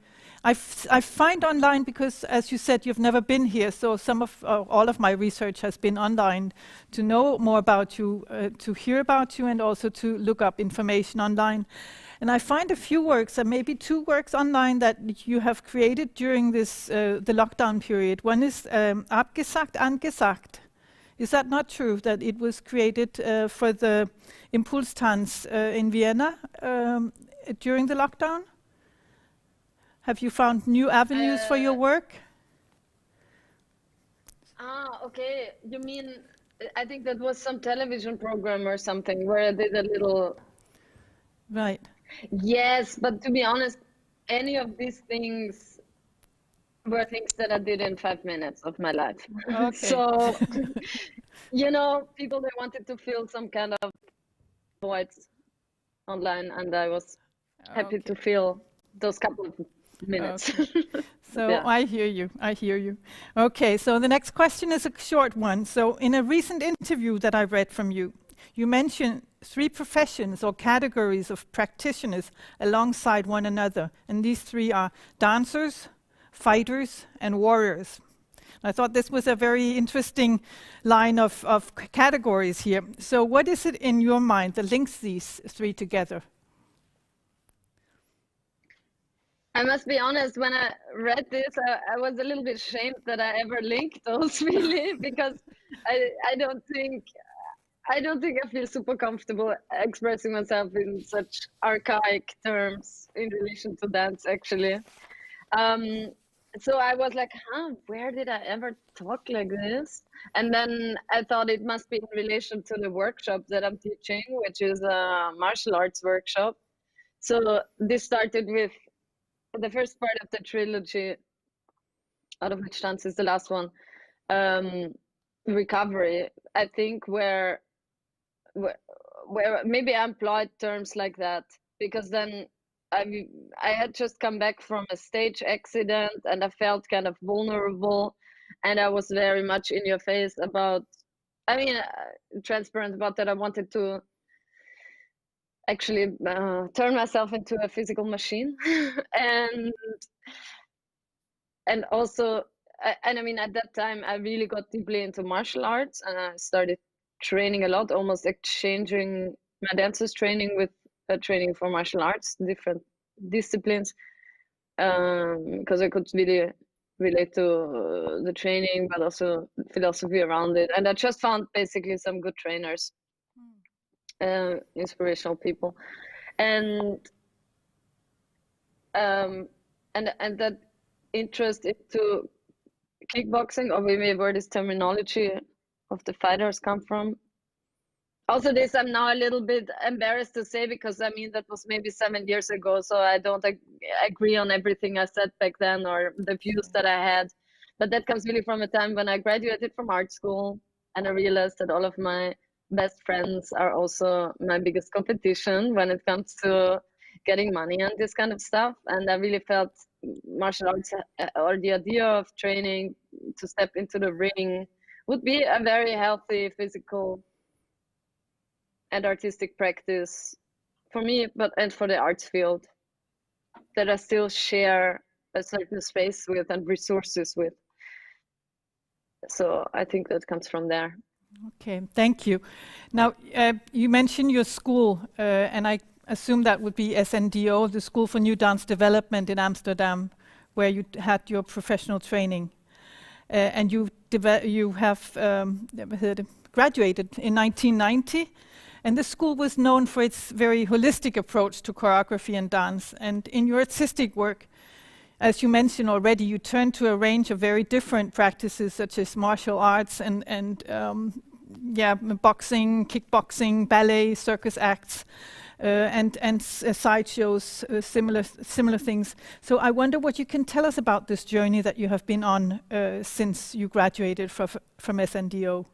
I find online, because as you said, you've never been here, so all of my research has been online, to know more about you, to hear about you, and also to look up information online. And I find a few works, maybe 2 works online that you have created during this the lockdown period. One is Abgesagt, Angesagt. Is that not true, that it was created for the Impulstanz in Vienna during the lockdown? Have you found new avenues for your work? Okay. You mean, I think that was some television program or something where I did a little... Right. Yes, but to be honest, any of these things were things that I did in 5 minutes of my life. Okay. So, people, they wanted to fill some kind of voids online, and I was happy to fill those couple of minutes. Okay. So yeah. I hear you. Okay, so the next question is a short one. So in a recent interview that I read from you, you mentioned 3 professions or categories of practitioners alongside one another. And these 3 are dancers, fighters, and warriors. I thought this was a very interesting line of categories here. So what is it in your mind that links these 3 together? I must be honest, when I read this, I was a little bit ashamed that I ever linked those, really, because I don't think I feel super comfortable expressing myself in such archaic terms in relation to dance, actually. So I was like, where did I ever talk like this? And then I thought it must be in relation to the workshop that I'm teaching, which is a martial arts workshop. So this started with the first part of the trilogy, out of which dance is the last one, recovery, I think, where maybe I employed terms like that, because then I had just come back from a stage accident, and I felt kind of vulnerable, and I was very much in your face about, transparent about that. I wanted to actually turn myself into a physical machine. and also, at that time I really got deeply into martial arts, and I started training a lot, almost exchanging my dancers training with training for martial arts, different disciplines, because I could really relate to the training, but also philosophy around it. And I just found basically some good trainers, inspirational people, and that interest into kickboxing, or maybe where this terminology of the fighters come from. Also, this I'm now a little bit embarrassed to say, because that was maybe 7 years ago, so I don't agree on everything I said back then or the views that I had. But that comes really from a time when I graduated from art school, and I realized that all of my best friends are also my biggest competition when it comes to getting money and this kind of stuff. And I really felt martial arts or the idea of training to step into the ring would be a very healthy physical and artistic practice for me, and for the arts field that I still share a certain space with and resources with. So I think that comes from there. Okay, thank you. Now, you mentioned your school, and I assume that would be SNDO, the School for New Dance Development in Amsterdam, where you had your professional training. And you have graduated in 1990, and the school was known for its very holistic approach to choreography and dance. And in your artistic work, as you mentioned already, you turn to a range of very different practices, such as martial arts and boxing, kickboxing, ballet, circus acts, and sideshows, similar things. So I wonder what you can tell us about this journey that you have been on since you graduated from SNDO.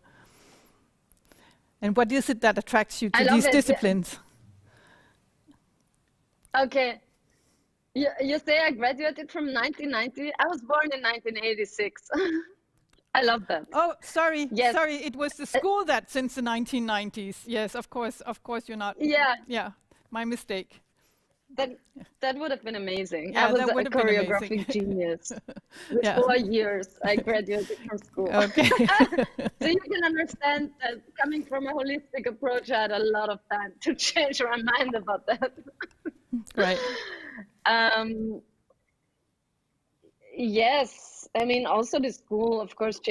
And what is it that attracts you to these disciplines? Okay. You say I graduated from 1990. I was born in 1986. I love that. Oh, sorry. Yes. Sorry, it was the school that since the 1990s. Yes, of course you're not. Yeah. Yeah, my mistake. That would have been amazing. Yeah, I was that would a have been choreographic amazing. genius. With 4 years, I graduated from school. Okay. So you can understand that coming from a holistic approach, I had a lot of time to change my mind about that. Right. Yes, I mean, also the school, of course,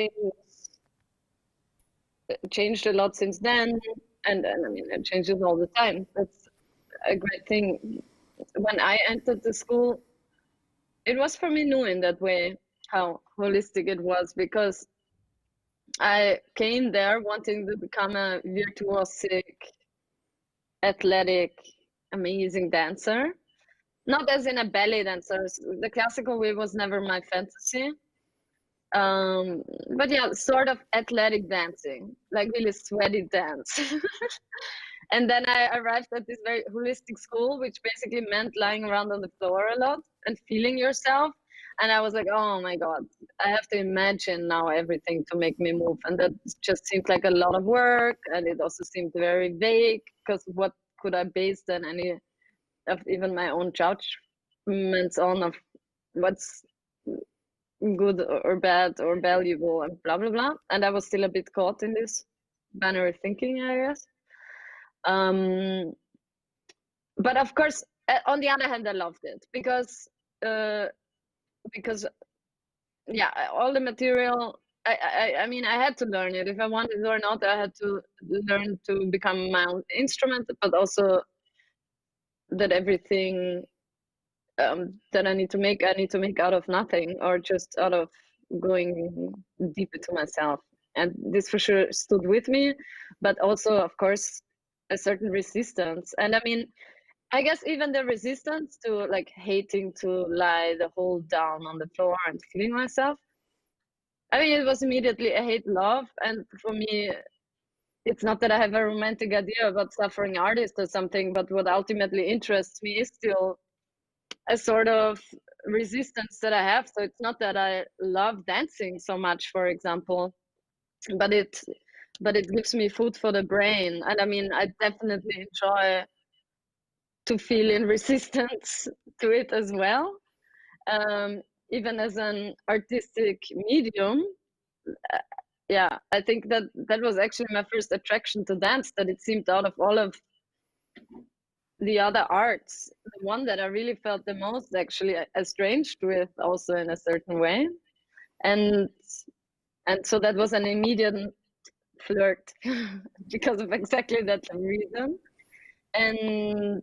changed a lot since then, and I mean, it changes all the time. That's a great thing. When I entered the school, it was for me new in that way, how holistic it was, because I came there wanting to become a virtuosic, athletic, amazing dancer. Not as in a ballet dancer. The classical way was never my fantasy. But yeah, sort of athletic dancing, like really sweaty dance. And then I arrived at this very holistic school, which basically meant lying around on the floor a lot and feeling yourself. And I was like, oh my God, I have to imagine now everything to make me move. And that just seemed like a lot of work. And it also seemed very vague, because what could I base then any of even my own judgments on of what's good or bad or valuable and blah, blah, blah. And I was still a bit caught in this binary thinking, I guess. But of course, on the other hand, I loved it because yeah, all the material, I mean, I had to learn it. If I wanted or not, I had to learn to become my own instrument, but also that everything that I need to make out of nothing, or just out of going deep into myself. And this for sure stood with me, but also, of course, a certain resistance. And I mean, I guess even the resistance to like hating to lie the whole down on the floor and feeling myself. I mean, it was immediately a hate love. And for me, it's not that I have a romantic idea about suffering artists or something, but what ultimately interests me is still a sort of resistance that I have. So it's not that I love dancing so much, for example, but it gives me food for the brain. And I mean, I definitely enjoy to feel in resistance to it as well. Even as an artistic medium, yeah, I think that was actually my first attraction to dance, that it seemed out of all of the other arts, the one that I really felt the most actually estranged with, also in a certain way. And so that was an immediate flirt because of exactly that reason. And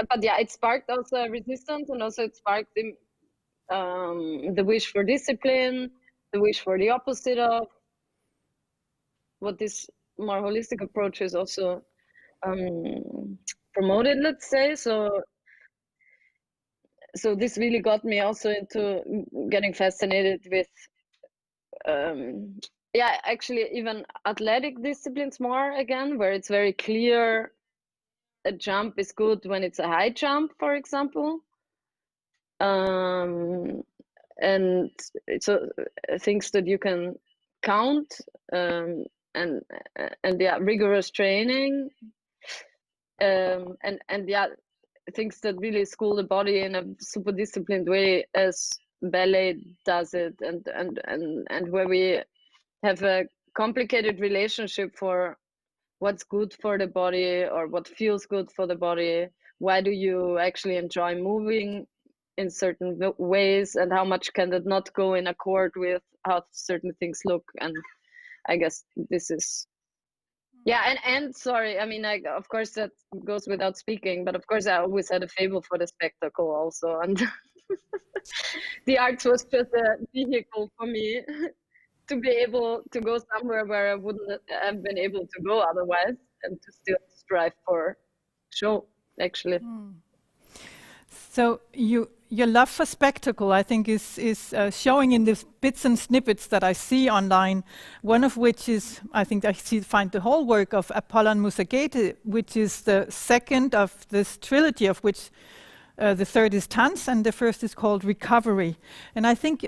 but yeah, it sparked also a resistance, and also it sparked the wish for discipline, the wish for the opposite of what this more holistic approach is also promoted, let's say. So this really got me also into getting fascinated with yeah, actually even athletic disciplines more again, where it's very clear a jump is good when it's a high jump, for example. And so things that you can count, and yeah, rigorous training, and yeah, things that really school the body in a super disciplined way as ballet does it, and where we have a complicated relationship for what's good for the body or what feels good for the body. Why do you actually enjoy moving in certain ways, and how much can that not go in accord with how certain things look? And I guess this is, yeah, and sorry, I mean, like, of course that goes without speaking, but of course I always had a favor for the spectacle also, and the arts was just a vehicle for me to be able to go somewhere where I wouldn't have been able to go otherwise, and to still strive for show, actually. So your love for spectacle, I think, is showing in the bits and snippets that I see online. One of which is, I think, find the whole work of Apollon Mussagète, which is the second of this trilogy, of which the third is Tanz, and the first is called Recovery. And I think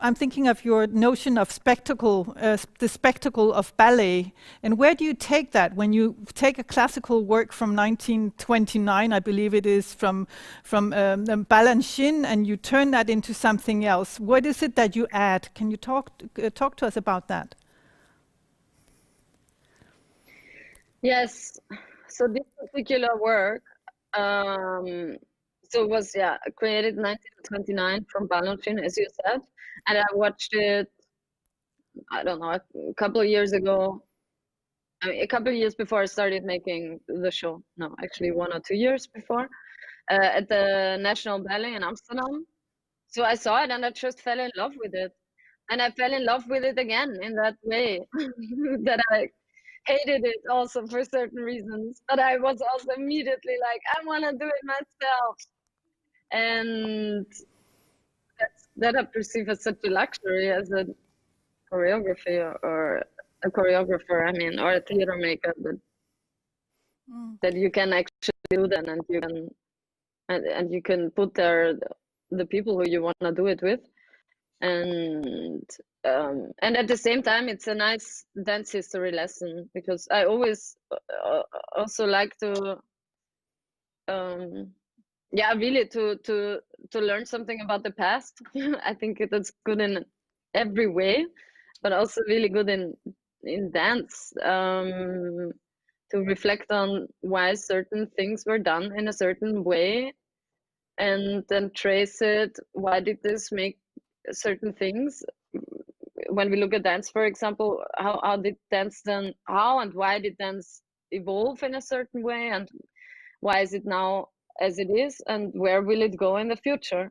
I'm thinking of your notion of spectacle, the spectacle of ballet. And where do you take that when you take a classical work from 1929, I believe it is, from Balanchine, and you turn that into something else? What is it that you add? Can you talk to us about that? Yes. So this particular work, so it was, yeah, created 1929 from Balanchine, as you said, and I watched it, I don't know, a couple of years ago. I mean, a couple of years before I started making the show. No, actually 1 or 2 years before, at the National Ballet in Amsterdam. So I saw it and I just fell in love with it, and I fell in love with it again in that way that I hated it also for certain reasons, but I was also immediately like, I want to do it myself. And that I perceive as such a luxury as a choreography or a choreographer, I mean, or a theater maker, that you can actually do that, and you can put there the people who you want to do it with, and at the same time it's a nice dance history lesson, because I always also like to yeah, really to learn something about the past. I think that's good in every way, but also really good in dance, to reflect on why certain things were done in a certain way, and then trace it. Why did this make certain things? When we look at dance, for example, how did dance then, how and why did dance evolve in a certain way, and why is it now as it is, and where will it go in the future?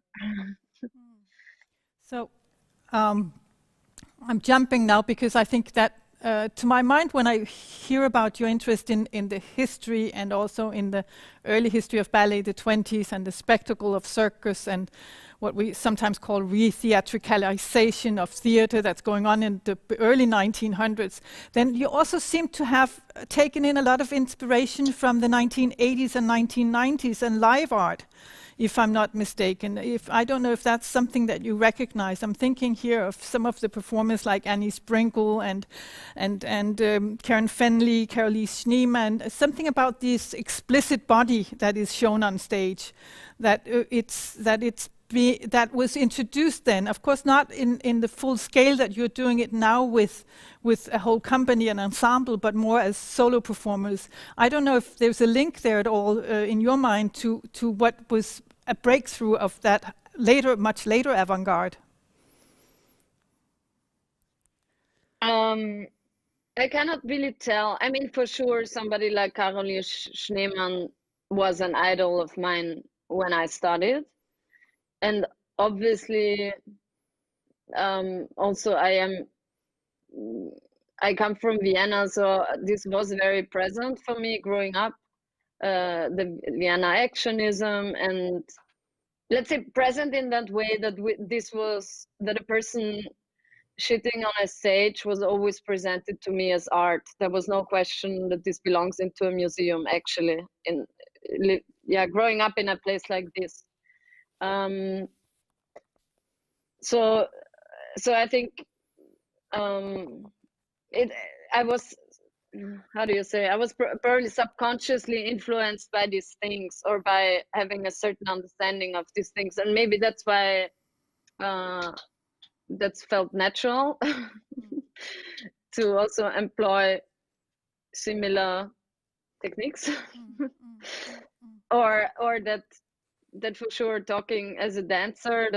So I'm jumping now because I think that to my mind, when I hear about your interest in the history and also in the early history of ballet, the 20s, and the spectacle of circus and what we sometimes call re-theatricalization of theater that's going on in the early 1900s, then you also seem to have taken in a lot of inspiration from the 1980s and 1990s and live art, if I'm not mistaken. I don't know if that's something that you recognize. I'm thinking here of some of the performers like Annie Sprinkle and Karen Fenley, Carolise Schneemann, something about this explicit body that is shown on stage, that was introduced then, of course not in the full scale that you're doing it now with a whole company and ensemble, but more as solo performers. I don't know if there's a link there at all in your mind to what was a breakthrough of that much later avant-garde. I cannot really tell. I mean, for sure, somebody like Carolise Schneemann was an idol of mine when I started. And obviously, also I come from Vienna, so this was very present for me growing up. The Vienna actionism, and let's say present in that way that that a person shitting on a stage was always presented to me as art. There was no question that this belongs into a museum, actually. Growing up in a place like this. So I think I was, how do you say, I was probably subconsciously influenced by these things, or by having a certain understanding of these things, and maybe that's why that's felt natural to also employ similar techniques. or that for sure, talking as a dancer,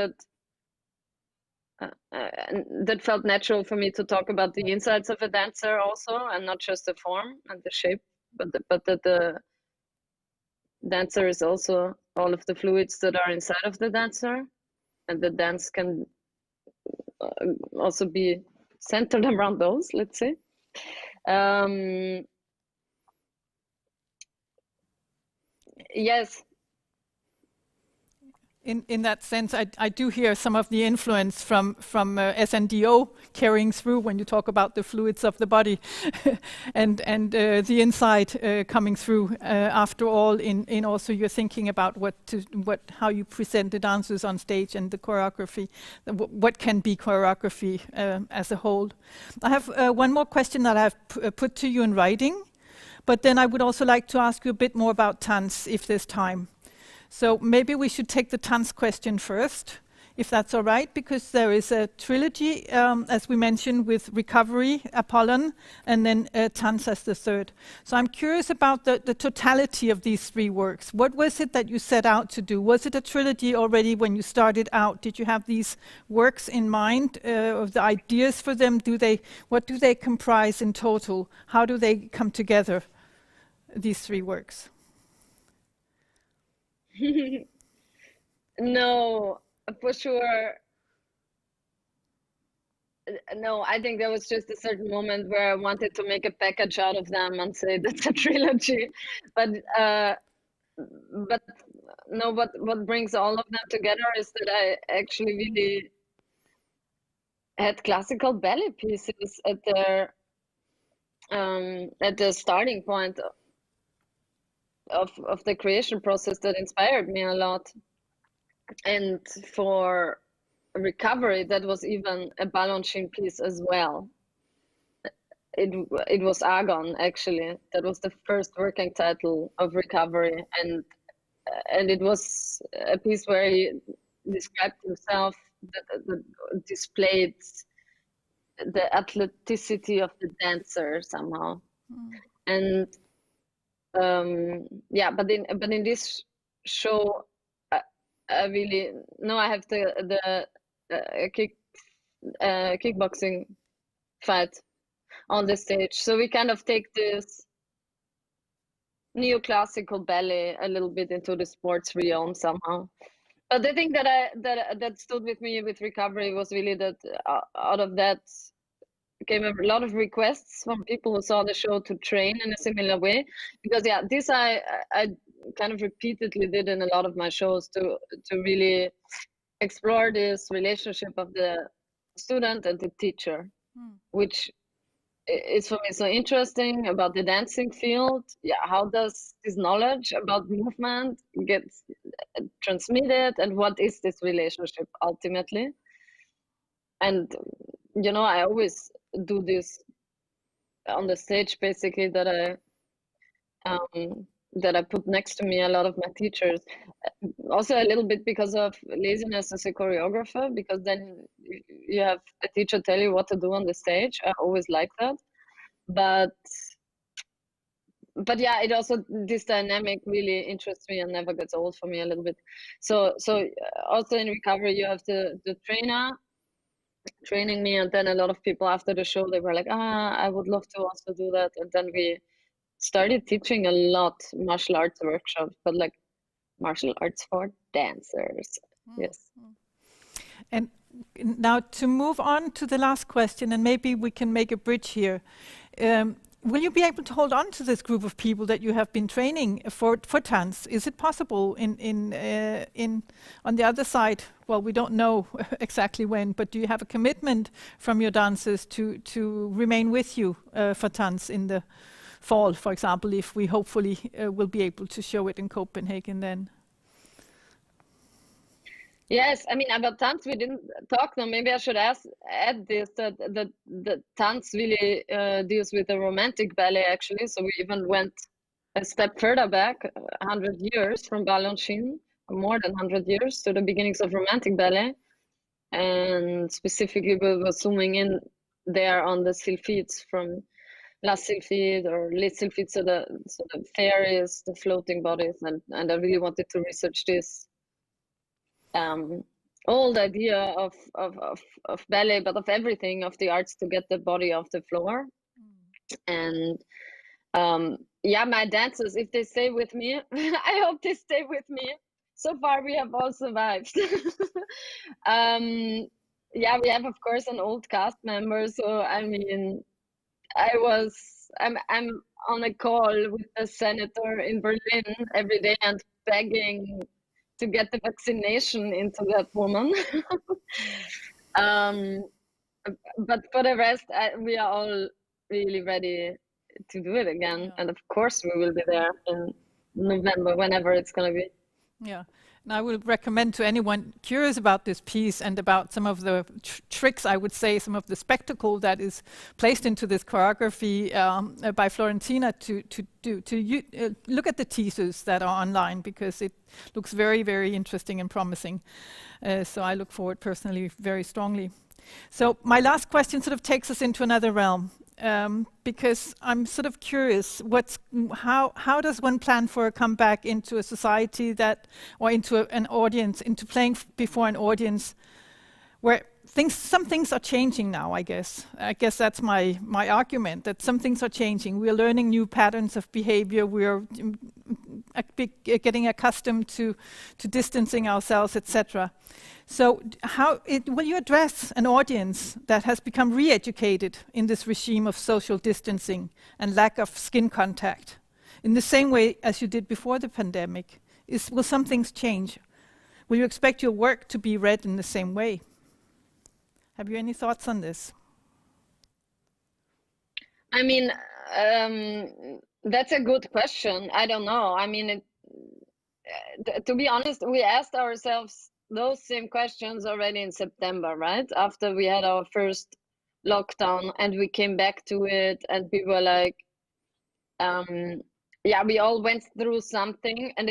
that felt natural for me to talk about the insides of a dancer also, and not just the form and the shape, but that the dancer is also all of the fluids that are inside of the dancer, and the dance can also be centered around those, let's say. Yes. In that sense, I do hear some of the influence from SNDO carrying through when you talk about the fluids of the body, and the inside coming through. After all, in also your thinking about how you present the dancers on stage and the choreography, what can be choreography as a whole. I have one more question that I've put to you in writing, but then I would also like to ask you a bit more about Tanz, if there's time. So maybe we should take the Tanz question first, if that's all right, because there is a trilogy, as we mentioned, with Recovery, Apollon, and then Tanz as the third. So I'm curious about the totality of these three works. What was it that you set out to do? Was it a trilogy already when you started out? Did you have these works in mind, of the ideas for them? What do they comprise in total? How do they come together, these three works? No, for sure. No, I think there was just a certain moment where I wanted to make a package out of them and say that's a trilogy. But no, what brings all of them together is that I actually really had classical ballet pieces at the starting point of the creation process that inspired me a lot. And for Recovery, that was even a Balanchine piece as well. It was Argon, actually. That was the first working title of Recovery, and it was a piece where he described himself, that displayed the athleticity of the dancer somehow. And but in this show, I really I have the kickboxing fight on the stage, so we kind of take this neoclassical ballet a little bit into the sports realm somehow. But the thing that stood with me with Recovery was really that out of that came a lot of requests from people who saw the show to train in a similar way, because this I kind of repeatedly did in a lot of my shows, to really explore this relationship of the student and the teacher, which is for me so interesting about the dancing field. How does this knowledge about movement get transmitted, and what is this relationship ultimately? And I always do this on the stage, basically, that I put next to me a lot of my teachers. Also a little bit because of laziness as a choreographer, because then you have a teacher tell you what to do on the stage. I always like that. But it also, this dynamic really interests me and never gets old for me a little bit. So also in Recovery, you have the trainer training me, and then a lot of people after the show, they were like, I would love to also do that. And then we started teaching a lot martial arts workshops, but like martial arts for dancers. Yes. And now to move on to the last question, and maybe we can make a bridge here. will you be able to hold on to this group of people that you have been training for tanz? Is it possible in on the other side? Well, we don't know exactly when, but do you have a commitment from your dancers to remain with you for tanz in the fall, for example, if we hopefully will be able to show it in Copenhagen then? Yes, I mean, about tanz we didn't talk. Now maybe I should add this, that the tanz really deals with the romantic ballet actually. So we even went a step further back, 100 years from Balanchine, more than 100 years, to the beginnings of romantic ballet. And specifically we were zooming in there on the sylphides, from La Sylphide or Les Sylphides, so the fairies, the floating bodies, and I really wanted to research this old idea of ballet, but of everything, of the arts, to get the body off the floor. And yeah, my dancers, if they stay with me, I hope they stay with me. So far we have all survived. Yeah, we have of course an old cast member, so I mean, I'm on a call with the senator in Berlin every day and begging to get the vaccination into that woman. But for the rest, we are all really ready to do it again. Yeah. And of course we will be there in November, whenever it's going to be. Yeah. And I would recommend to anyone curious about this piece and about some of the tricks, I would say, some of the spectacle that is placed into this choreography by Florentina to look at the teasers that are online, because it looks very, very interesting and promising. So I look forward personally very strongly. So my last question sort of takes us into another realm. Because I'm sort of curious, how does one plan for a comeback into a society that, or into an audience, into playing before an audience, where some things are changing now, I guess. I guess that's my argument, that some things are changing. We're learning new patterns of behavior. We're getting accustomed to distancing ourselves, etc. So will you address an audience that has become re-educated in this regime of social distancing and lack of skin contact in the same way as you did before the pandemic? Will some things change? Will you expect your work to be read in the same way? Have you any thoughts on this? I mean, that's a good question. I don't know. I mean, to be honest, we asked ourselves those same questions already in September, right? After we had our first lockdown and we came back to it, and we were like, yeah, we all went through something. And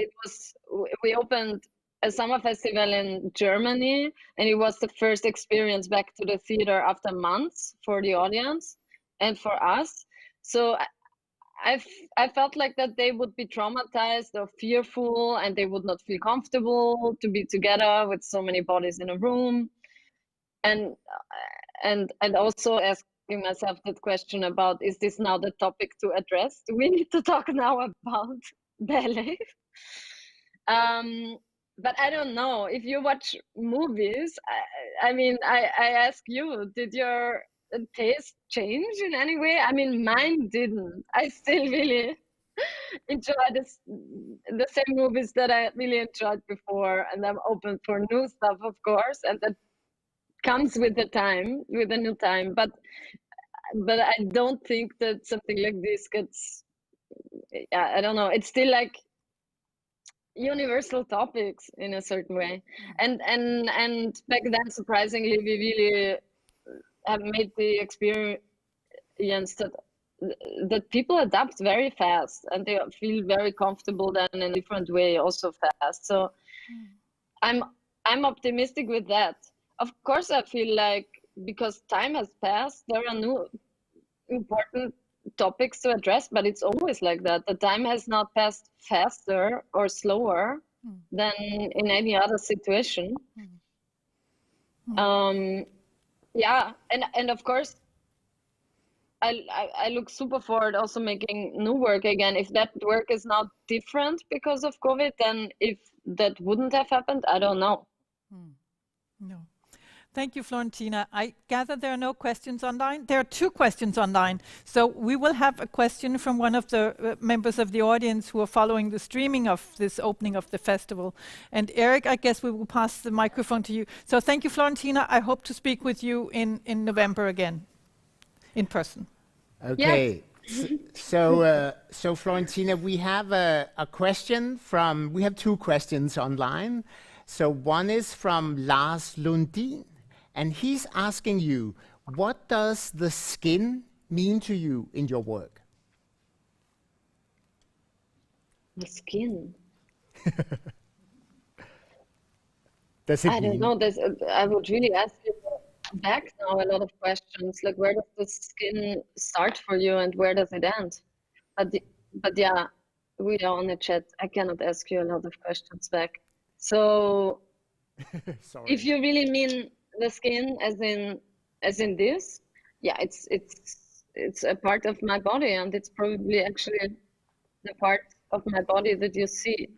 we opened a summer festival in Germany, and it was the first experience back to the theater after months for the audience and for us. So I felt like that they would be traumatized or fearful, and they would not feel comfortable to be together with so many bodies in a room. And also asking myself that question about, is this now the topic to address? Do we need to talk now about ballet? But I don't know. If you watch movies, I mean, I ask you, did your taste change in any way? I mean, mine didn't. I still really enjoy the same movies that I really enjoyed before, and I'm open for new stuff, of course, and that comes with the time, with the new time. But I don't think that something like this gets, I don't know, it's still like universal topics in a certain way. And back then, surprisingly, we really have made the experience that people adapt very fast, and they feel very comfortable then in a different way also fast. So I'm optimistic with that. Of course, I feel like because time has passed, there are new important topics to address, but it's always like that. The time has not passed faster or slower than in any other situation. Yeah, and of course, I look super forward also making new work again. If that work is now different because of COVID, then if that wouldn't have happened, I don't know. No. Thank you, Florentina. I gather there are no questions online. There are 2 questions online. So we will have a question from one of the members of the audience who are following the streaming of this opening of the festival. And Eric, I guess we will pass the microphone to you. So thank you, Florentina. I hope to speak with you in November again, in person. Okay. So Florentina, we have a question from, we have 2 questions online. So one is from Lars Lundin, and he's asking you, what does the skin mean to you in your work? The skin. Does it I don't mean? know. I would really ask you back now a lot of questions. Like, where does the skin start for you, and where does it end? But yeah, we are on the chat. I cannot ask you a lot of questions back. So, Sorry. if you really mean the skin, as in this, yeah, it's a part of my body, and it's probably actually the part of my body that you see.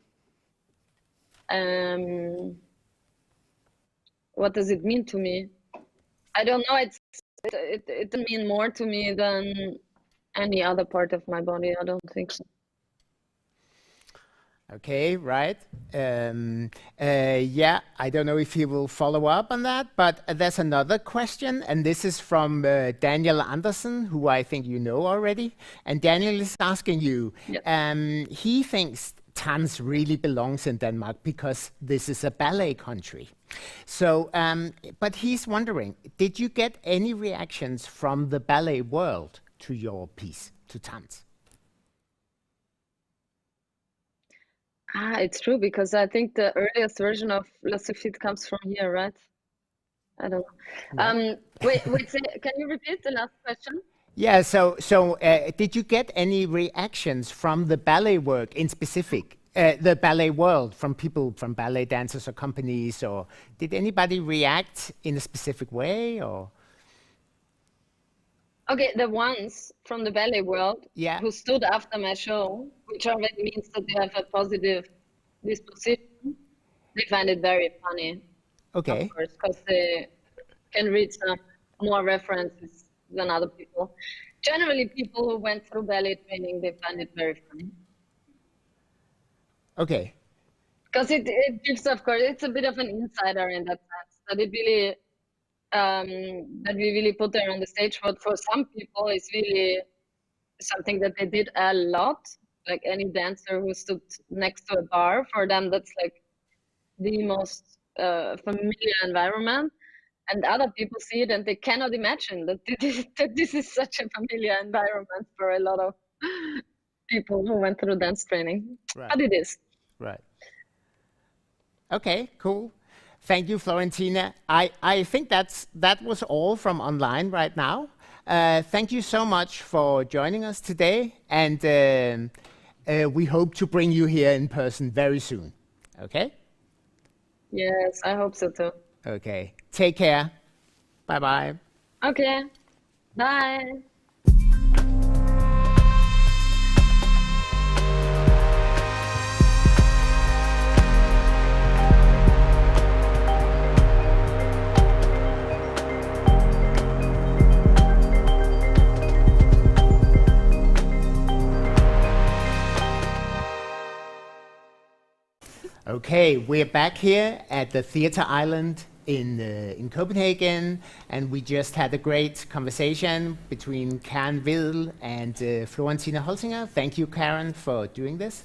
What does it mean to me? I don't know. It doesn't mean more to me than any other part of my body. I don't think so. Okay, right. Yeah, I don't know if he will follow up on that, but there's another question, and this is from Daniel Anderson, who I think you know already. And Daniel is asking you, he thinks Tans really belongs in Denmark because this is a ballet country. So, but he's wondering, did you get any reactions from the ballet world to your piece, to Tans? It's true, because I think the earliest version of La Suffite comes from here, right? I don't know. Wait, can you repeat the last question? Yeah, so did you get any reactions from the ballet work in specific, the ballet world, from people, from ballet dancers or companies, or did anybody react in a specific way, or? Okay, the ones from the ballet world who stood after my show, which already means that they have a positive disposition, they find it very funny. Okay. Of course, because they can read some more references than other people. Generally, people who went through ballet training, they find it very funny. Okay. Because it gives, of course, it's a bit of an insider in that sense, that it really, that we really put there on the stage. But for some people, it's really something that they did a lot. Like any dancer who stood next to a bar, for them, that's like the most familiar environment. And other people see it and they cannot imagine that this is such a familiar environment for a lot of people who went through dance training. Right. But it is. Right. Okay, cool. Thank you, Florentina. I think that was all from online right now. Thank you so much for joining us today, and we hope to bring you here in person very soon. Okay? Yes, I hope so too. Okay. Take care. Bye-bye. Okay. Bye. Okay, we're back here at the Theatre Island in Copenhagen, and we just had a great conversation between Karen Vedel and Florentina Holzinger. Thank you, Karen, for doing this.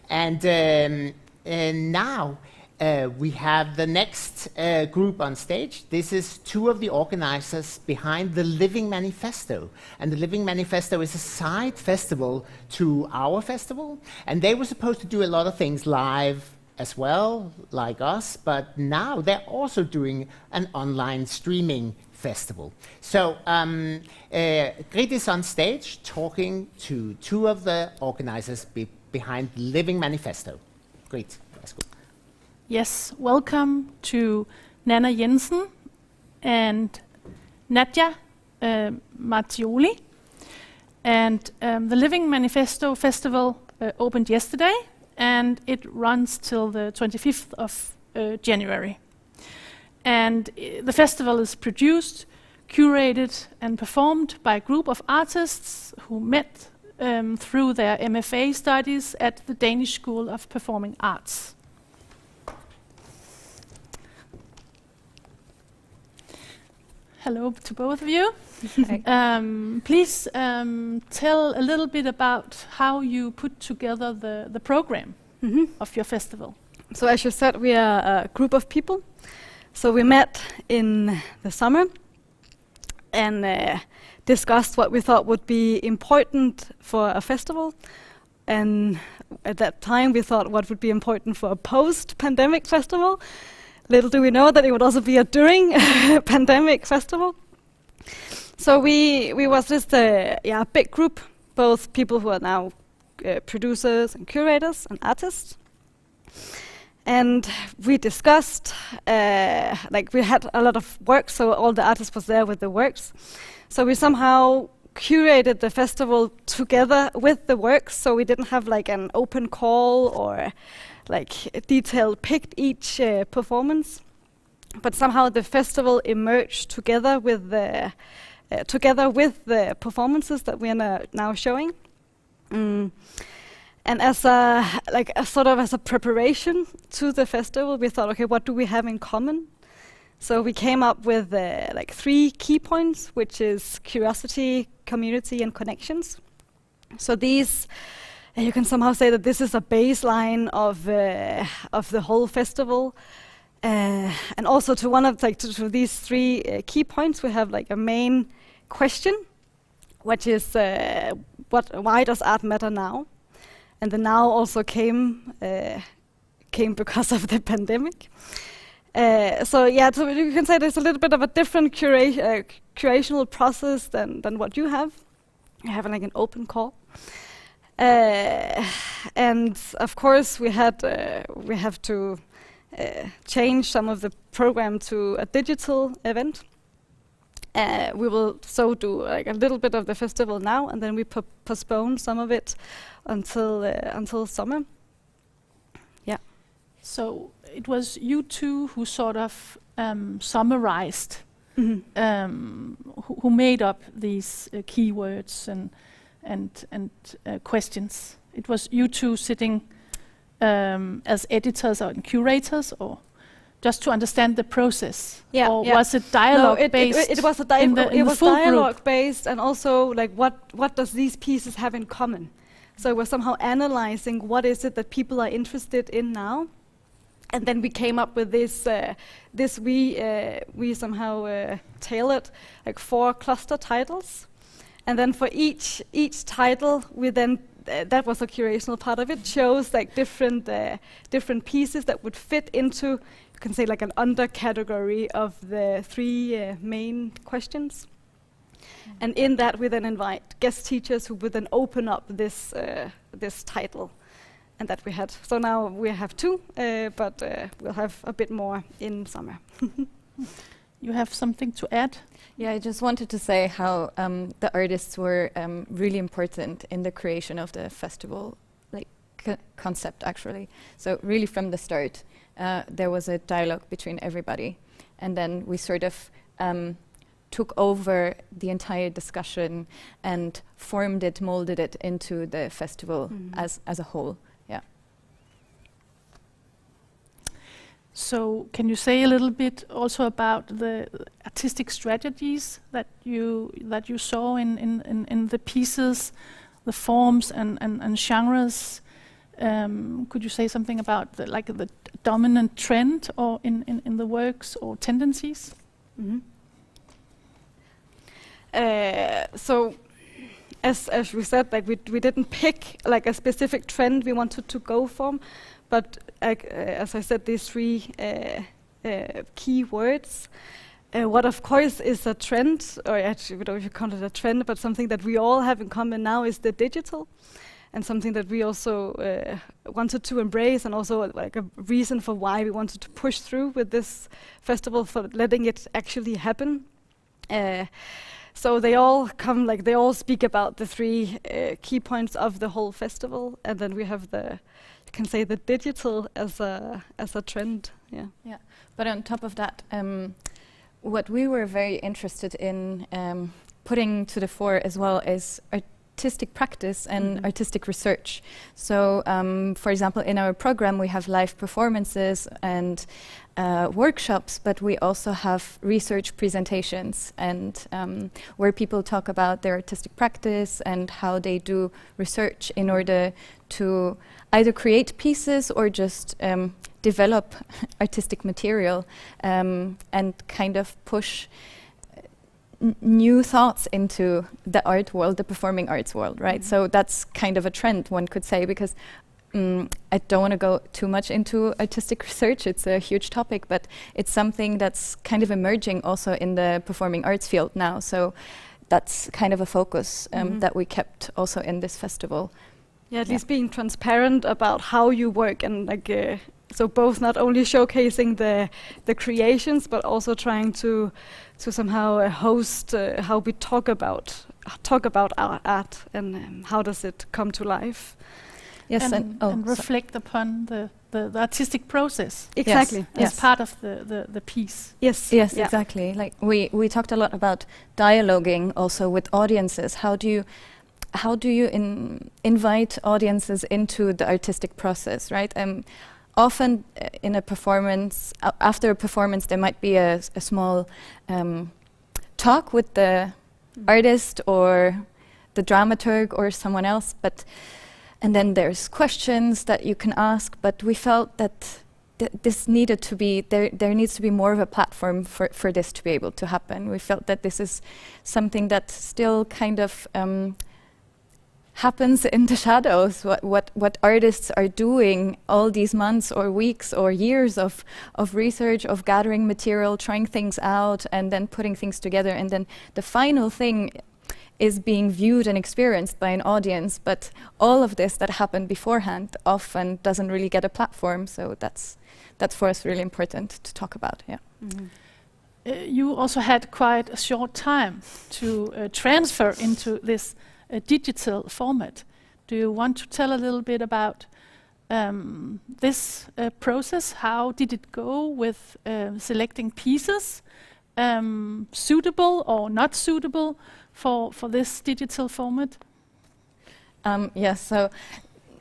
And now we have the next group on stage. This is two of the organizers behind the Living Manifesto. And the Living Manifesto is a side festival to our festival. And they were supposed to do a lot of things live as well, like us, but now they're also doing an online streaming festival. So Grit is on stage talking to two of the organizers behind Living Manifesto. Grit, let's go. Yes, welcome to Nana Jensen and Nadia Mattioli. And the Living Manifesto Festival opened yesterday, and it runs till the 25th of January. And the festival is produced, curated and performed by a group of artists who met through their MFA studies at the Danish School of Performing Arts. Hello to both of you. Please tell a little bit about how you put together the program of your festival. So as you said, we are a group of people. So we met in the summer and discussed what we thought would be important for a festival. And at that time we thought what would be important for a post-pandemic festival. Little do we know that it would also be a during pandemic festival. So we was just a big group, both people who are now producers and curators and artists. And we discussed, we had a lot of work, so all the artists was there with the works. So we somehow curated the festival together with the works, so we didn't have like an open call or like a detailed picked each performance, but somehow the festival emerged together with the performances that we are now showing. And as a preparation to the festival, we thought, okay, what do we have in common? So we came up with 3 key points, which is curiosity, community, and connections. So these, you can somehow say that this is a baseline of the whole festival. And also to one of to these 3 key points, we have like a main question, which is why does art matter now? And the now also came because of the pandemic. So you can say there's a little bit of a different curational process than what you have. You have like an open call. And of course we have to change some of the program to a digital event. We will do like a little bit of the festival now, and then we postpone some of it until summer. Yeah. So it was you two who sort of summarized, who made up these keywords and questions. It was you two sitting as editors or curators, or just to understand the process? Yeah. Or was it dialogue based? It was dialogue based, and also like what does these pieces have in common? So we're somehow analyzing what is it that people are interested in now, and then we came up with this. We somehow tailored like 4 cluster titles, and then for each title we then. That was a curational part of it. Chose like different pieces that would fit into, you can say, like an undercategory of the 3 main questions. And in that, we then invite guest teachers who would then open up this title, and that we had. So now we have 2, but we'll have a bit more in summer. You have something to add? Yeah, I just wanted to say how the artists were really important in the creation of the festival concept, actually. So really from the start, there was a dialogue between everybody, and then we sort of took over the entire discussion and molded it into the festival as a whole. Yeah. So can you say a little bit also about the artistic strategies that you saw in the pieces, the forms and genres? Could you say something about the dominant trend or in the works or tendencies? So as we said, we didn't pick like a specific trend we wanted to go for, but as I said, these 3 key words. What of course is a trend, or actually we don't even call it a trend, but something that we all have in common now is the digital, and something that we also wanted to embrace, and also like a reason for why we wanted to push through with this festival, for letting it actually happen. So they all speak about the 3 key points of the whole festival, and then we have the digital as a trend. Yeah. But on top of that, what we were very interested in putting to the fore as well is artistic practice and artistic research. So, for example, in our program we have live performances and workshops, but we also have research presentations and where people talk about their artistic practice and how they do research in order to either create pieces or just develop artistic material and kind of push new thoughts into the art world, the performing arts world, right? So that's kind of a trend, one could say, because I don't want to go too much into artistic research. It's a huge topic, but it's something that's kind of emerging also in the performing arts field now. So that's kind of a focus that we kept also in this festival. Yeah, at least being transparent about how you work and like so both not only showcasing the creations but also trying to somehow host how we talk about our art and how does it come to life. Yes, and reflect upon the artistic process. Exactly. As part of the piece. Yes. Yes, exactly. Like we talked a lot about dialoguing also with audiences. How do you invite audiences into the artistic process, right? Often in a performance, after a performance, there might be a small talk with the artist or the dramaturg or someone else, and then there's questions that you can ask, but we felt that this needed to be, there needs to be more of a platform for this to be able to happen. We felt that this is something that still kind of happens in the shadows, what artists are doing all these months or weeks or years of research, of gathering material, trying things out, and then putting things together. And then the final thing is being viewed and experienced by an audience. But all of this that happened beforehand often doesn't really get a platform. So that's for us really important to talk about, yeah. You also had quite a short time to transfer into this digital format. Do you want to tell a little bit about this process? How did it go with selecting pieces suitable or not suitable for this digital format? Yes, so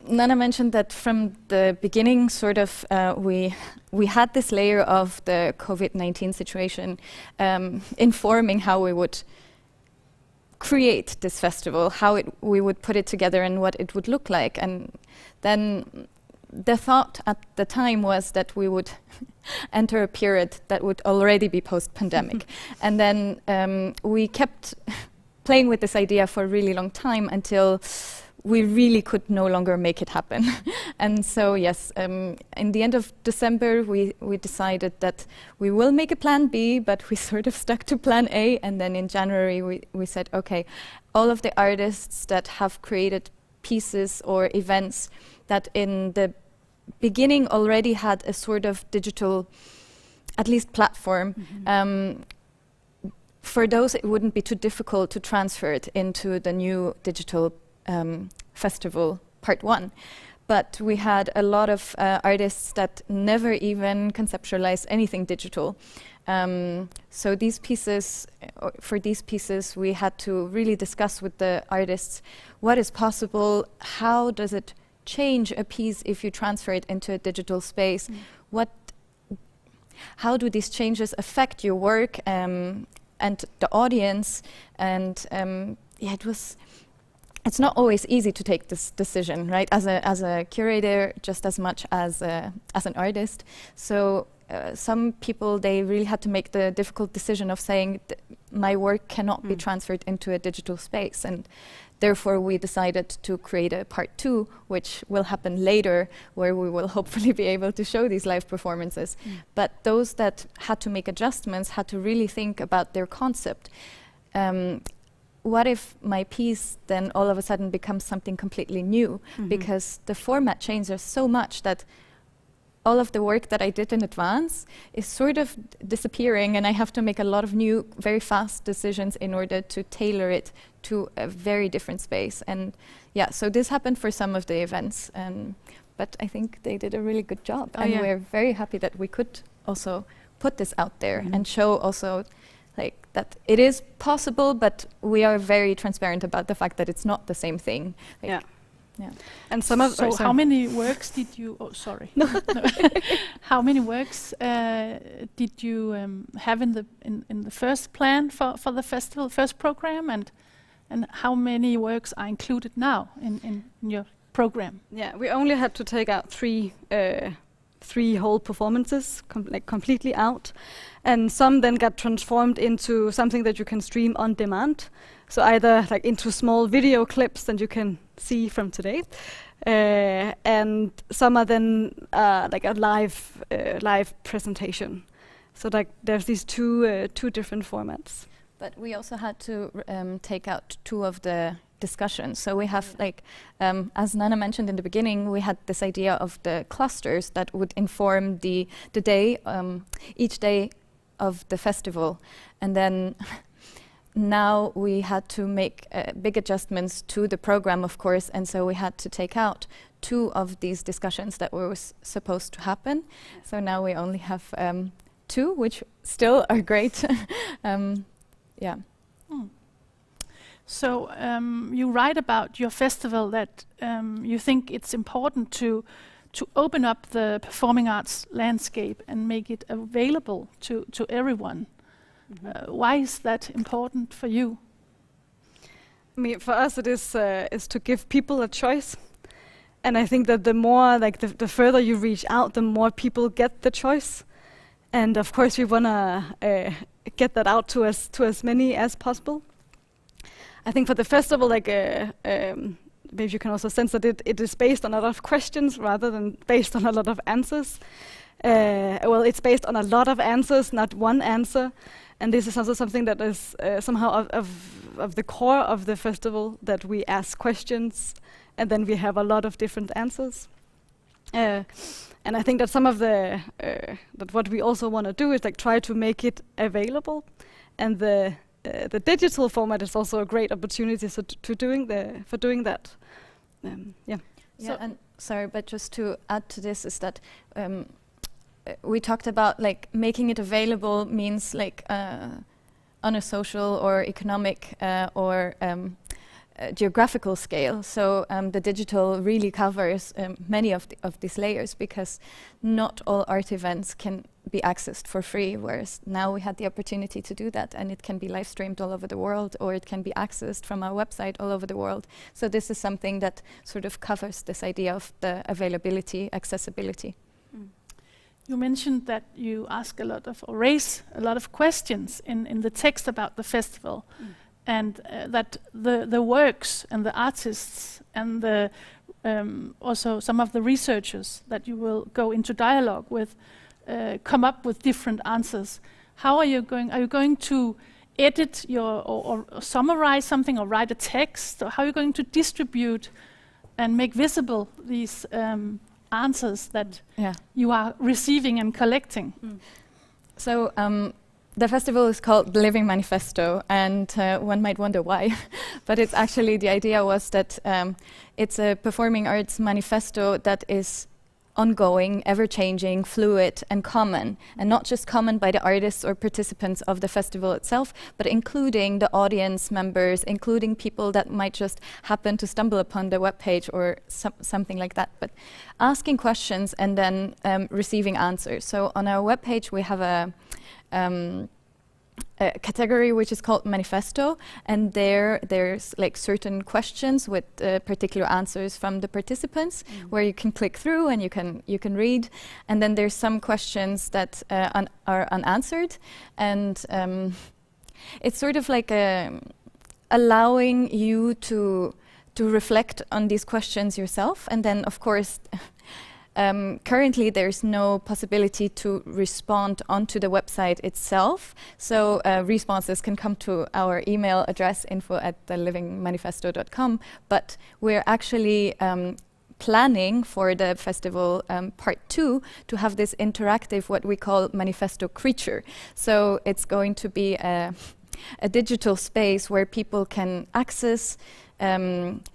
Nana mentioned that from the beginning, sort of, we had this layer of the COVID-19 situation informing how we would create this festival, how we would put it together and what it would look like. And then the thought at the time was that we would enter a period that would already be post-pandemic. And then we kept playing with this idea for a really long time until we really could no longer make it happen. And so, yes, in the end of December, we decided that we will make a plan B, but we sort of stuck to plan A. And then in January, we said, okay, all of the artists that have created pieces or events that in the beginning already had a sort of digital, at least platform, for those it wouldn't be too difficult to transfer it into the new digital festival part 1. But we had a lot of artists that never even conceptualized anything digital. So these pieces, for these pieces, we had to really discuss with the artists what is possible, how does it change a piece if you transfer it into a digital space, how do these changes affect your work and the audience, and it's not always easy to take this decision, right? As a curator, just as much as an artist. So some people, they really had to make the difficult decision of saying my work cannot be transferred into a digital space, and therefore we decided to create a part 2, which will happen later, where we will hopefully be able to show these live performances. But those that had to make adjustments had to really think about their concept. What if my piece then all of a sudden becomes something completely new? Because the format changes so much that all of the work that I did in advance is sort of disappearing, and I have to make a lot of new, very fast decisions in order to tailor it to a very different space. And yeah, so this happened for some of the events, but I think they did a really good job, Oh, and yeah. we're very happy that we could also put this out there and show also like that it is possible, but we are very transparent about the fact that it's not the same thing. Like, Yeah. yeah. And some of So how many works did you? Oh, sorry. No. How many works did you have in the first plan for the festival, first program, and how many works are included now in your program? Yeah, we only had to take out three whole performances, completely out, and some then got transformed into something that you can stream on demand. So either like into small video clips that you can see from today, and some are then like a live presentation. So like there's these two different formats. But we also had to take out 2 of the discussions. So we have like, as Nana mentioned in the beginning, we had this idea of the clusters that would inform the day, each day of the festival. And then now we had to make big adjustments to the program, of course, and so we had to take out 2 of these discussions that were supposed to happen. So now we only have 2, which still are great. Yeah. So you write about your festival that you think it's important to open up the performing arts landscape and make it available to everyone. Why is that important for you? I mean, for us, it is to give people a choice, and I think that the more, like, the further you reach out, the more people get the choice, and of course, we wanna get that out to as many as possible. I think for the festival, like, maybe you can also sense that it is based on a lot of questions rather than based on a lot of answers. Well, it's based on a lot of answers, not one answer. And this is also something that is somehow of the core of the festival, that we ask questions and then we have a lot of different answers. And I think that some of that what we also want to do is like try to make it available, and the digital format is also a great opportunity for doing that. Yeah. Yeah, and sorry, but just to add to this is that we talked about like making it available means like on a social or economic or geographical scale. So the digital really covers many of these layers, because not all art events can be accessed for free, whereas now we had the opportunity to do that, and it can be live streamed all over the world, or it can be accessed from our website all over the world. So this is something that sort of covers this idea of the availability, accessibility. You mentioned that you ask or raise a lot of questions in the text about the festival, and that the works and the artists and the also some of the researchers that you will go into dialogue with come up with different answers. How are you going? Are you going to edit or summarize something, or write a text? Or how are you going to distribute and make visible these answers that you are receiving and collecting? So the festival is called The Living Manifesto, and one might wonder why, but it's actually, the idea was that it's a performing arts manifesto that is ongoing, ever-changing, fluid, and common, and not just common by the artists or participants of the festival itself, but including the audience members, including people that might just happen to stumble upon the webpage or something like that, but asking questions and then receiving answers. So on our webpage we have a category which is called Manifesto, and there's like certain questions with particular answers from the participants, where you can click through and you can read, and then there's some questions that are unanswered, and it's sort of like allowing you to reflect on these questions yourself, and then of course currently there's no possibility to respond onto the website itself, so responses can come to our email address, info@thelivingmanifesto.com, but we're actually planning for the festival part 2 to have this interactive, what we call manifesto creature. So it's going to be a digital space where people can access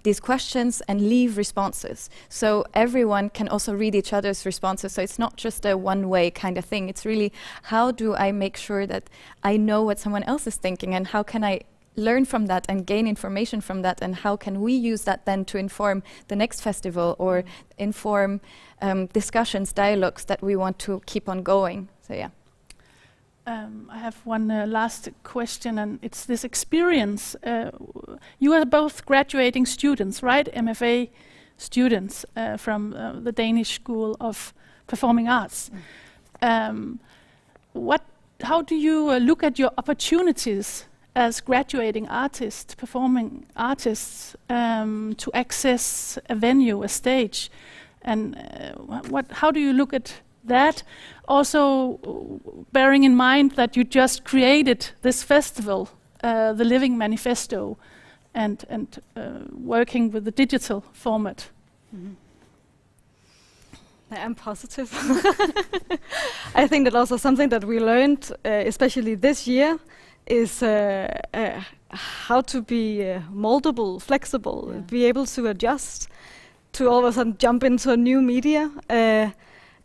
these questions and leave responses. So everyone can also read each other's responses. So it's not just a one-way kind of thing. It's really, how do I make sure that I know what someone else is thinking, and how can I learn from that and gain information from that, and how can we use that then to inform the next festival or inform discussions, dialogues that we want to keep on going. So yeah. I have one last question, and it's this experience. You are both graduating students, right? MFA students from the Danish School of Performing Arts. How do you look at your opportunities as graduating artists, performing artists, to access a venue, a stage? And how do you look at that? Also, bearing in mind that you just created this festival, the Living Manifesto, and working with the digital format. Mm-hmm. I'm positive. I think that also something that we learned, especially this year, is how to be moldable, flexible, be able to adjust, to all of a sudden jump into a new media.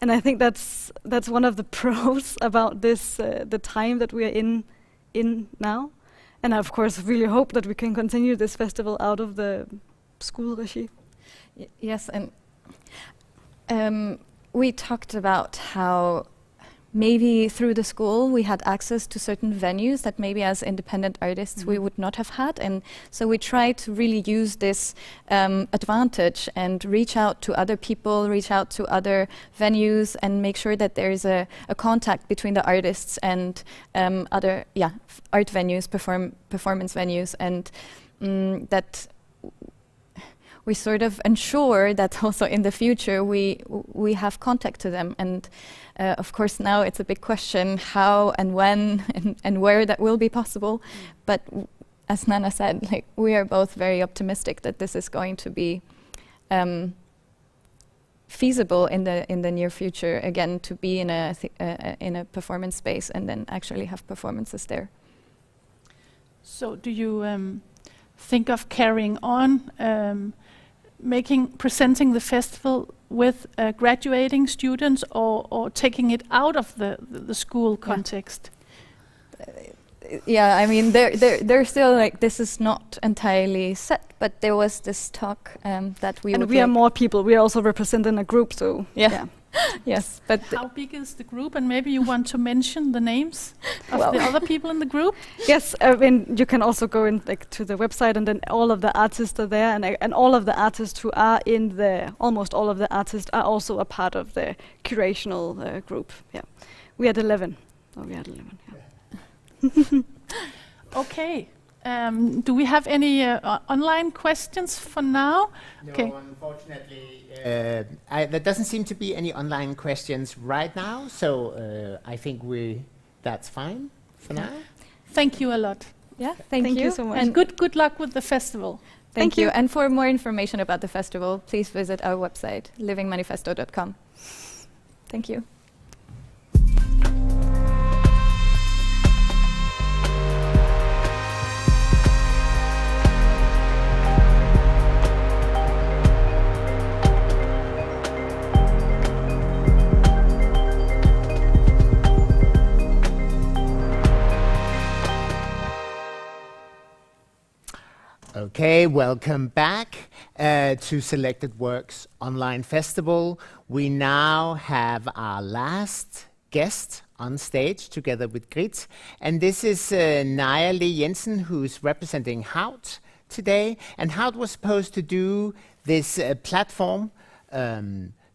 And I think that's one of the pros about this, the time that we are in now. And I, of course, really hope that we can continue this festival out of the school regime. Yes, and we talked about how maybe through the school we had access to certain venues that maybe as independent artists we would not have had, and so we try to really use this advantage and reach out to other people, reach out to other venues, and make sure that there is a contact between the artists and other art venues, performance venues, and that we sort of ensure that also in the future we have contact to them. And of course now it's a big question how and when and where that will be possible. But as Nana said, like, we are both very optimistic that this is going to be feasible in the near future, again, to be in a performance space and then actually have performances there. So do you think of carrying on presenting the festival with graduating students, or taking it out of the school context? Yeah, I mean, they're still like, this is not entirely set, but there was this talk that we would. And we are more people. We are also representing a group, so yeah. Yes, but how big is the group? And maybe you want to mention the names of the other people in the group? Yes, I mean, you can also go in to the website, and then all of the artists are there, and all of the artists who are in almost all of the artists are also a part of the curational group. Yeah, we had 11. Oh, we had 11. Yeah. Okay. Do we have any online questions for now? No, okay. Unfortunately, there doesn't seem to be any online questions right now, so I think that's fine for now. Thank you a lot. Yeah, thank you so much. And good luck with the festival. Thank you. And for more information about the festival, please visit our website, livingmanifesto.com. Thank you. Okay, welcome back to Selected Works Online Festival. We now have our last guest on stage together with Grit, and this is Naja Lee Jensen, who's representing Haut today. And Haut was supposed to do this platform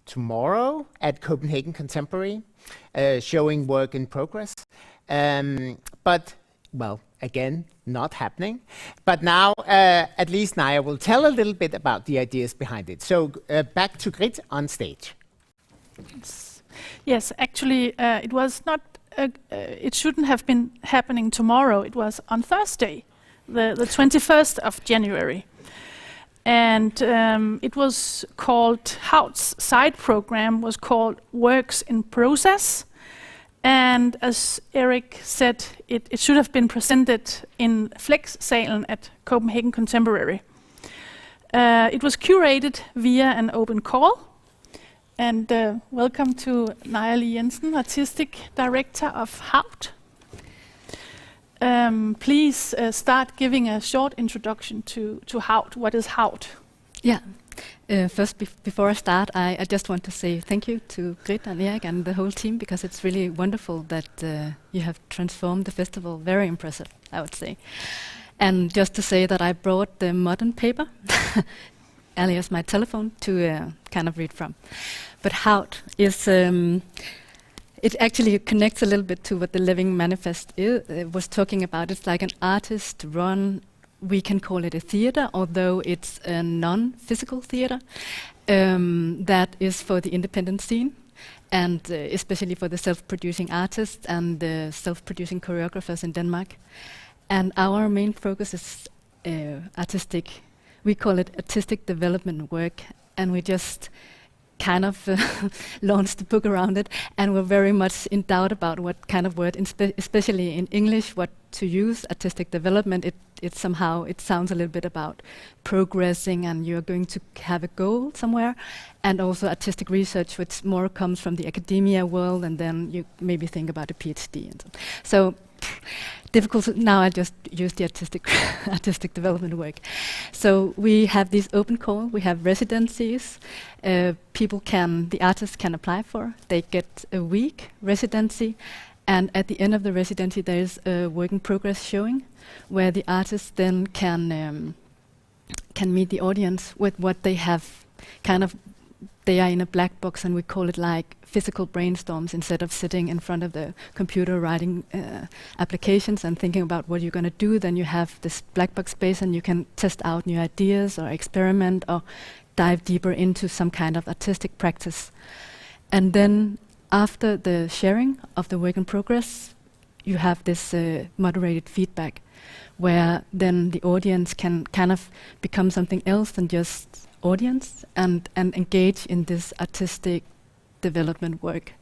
tomorrow at Copenhagen Contemporary, showing work in progress. But, well, again, not happening. But now, at least Naja will tell a little bit about the ideas behind it. So back to Grit on stage. Yes, actually, it was not. It shouldn't have been happening tomorrow. It was on Thursday, the 21st of January, and it was called Haut's side program was called Works in Process. And as Erik said, it should have been presented in Flexsalen at Copenhagen Contemporary. It was curated via an open call. And welcome to Naja Jensen, Artistic Director of Haut. Please start giving a short introduction to Haut. What is Haut? Yeah. First, before I start, I just want to say thank you to Greta and Erik and the whole team, because it's really wonderful that you have transformed the festival. Very impressive, I would say. And just to say that I brought the modern paper, alias my telephone, to kind of read from. But Haut is, it actually connects a little bit to what the Living Manifest was talking about. It's like an artist-run, we can call it a theater, although it's a non-physical theater that is for the independent scene, and especially for the self-producing artists and the self-producing choreographers in Denmark. And our main focus is artistic, we call it artistic development work, and we just kind of launched a book around it, and we're very much in doubt about what kind of word, especially in English, what to use. Artistic development, it somehow, it sounds a little bit about progressing and you're going to have a goal somewhere, and also artistic research, which more comes from the academia world, and then you maybe think about a PhD and so difficult. Now I just use the artistic development work. So we have these open call, we have residencies, the artists can apply for. They get a week residency, and at the end of the residency there is a work in progress showing, where the artists then can meet the audience with what they have kind of. They are in a black box, and we call it like physical brainstorms. Instead of sitting in front of the computer writing applications and thinking about what you're going to do, then you have this black box space and you can test out new ideas or experiment or dive deeper into some kind of artistic practice. And then after the sharing of the work in progress, you have this moderated feedback, where then the audience can kind of become something else than just audience and engage in this artistic development work.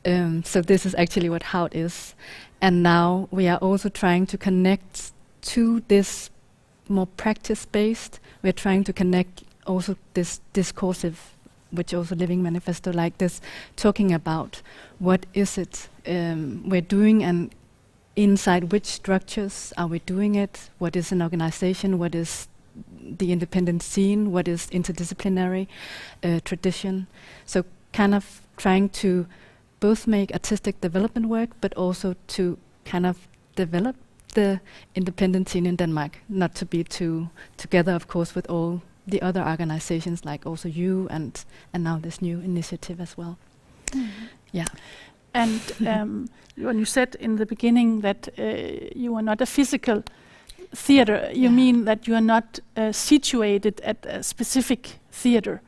So this is actually what Haut is. And now we are also trying to connect to this more practice-based. We're trying to connect also this discursive, which also Living Manifesto like this, talking about what is it we're doing, and inside which structures are we doing it, what is an organization, what is the independent scene, what is interdisciplinary tradition. So kind of trying to both make artistic development work, but also to kind of develop the independent scene in Denmark, not to be too together, of course, with all the other organizations, like also you and now this new initiative as well. Yeah. And when you said in the beginning that you are not a physical theater, you mean that you are not situated at a specific theater.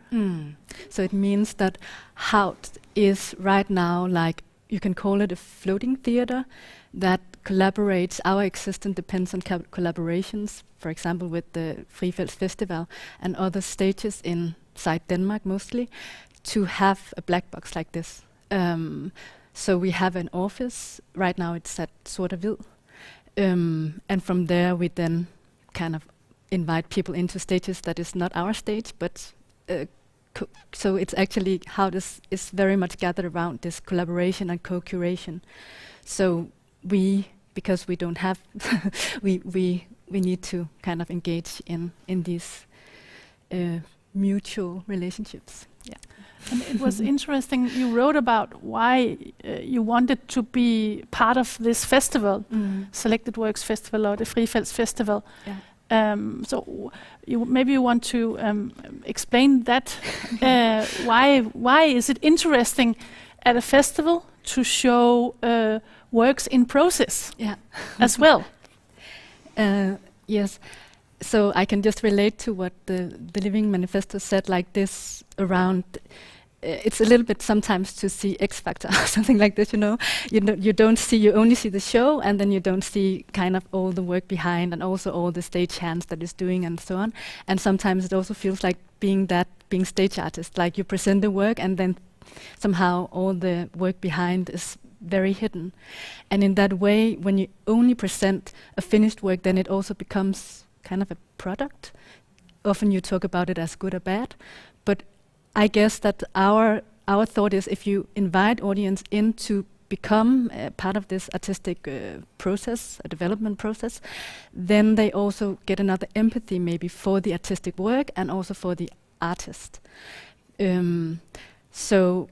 So it means that Haut is right now, like, you can call it a floating theater that collaborates. Our existence depends on collaborations, for example, with the Frifels Festival and other stages inside Denmark mostly, to have a black box like this. So we have an office. Right now it's at Sort of Hvid. And from there we then kind of invite people into stages that is not our stage, but so it's actually how this is very much gathered around this collaboration and co-curation. So because we don't have, we need to kind of engage in these mutual relationships. Yeah. And it was interesting, you wrote about why you wanted to be part of this festival, Selected Works Festival or the Frifels Festival. Yeah. So maybe you want to explain that. Why is it interesting at a festival to show works in process as well? Yes. So I can just relate to what the Living Manifesto said, like this around. It's a little bit sometimes to see X Factor or something like this, you know. You only see the show, and then you don't see kind of all the work behind, and also all the stage hands that is doing and so on. And sometimes it also feels like being stage artist, like you present the work and then somehow all the work behind is very hidden. And in that way, when you only present a finished work, then it also becomes kind of a product. often you talk about it as good or bad, but I guess that our thought is if you invite audience in to become part of this artistic process, a development process, then they also get another empathy maybe for the artistic work and also for the artist. So,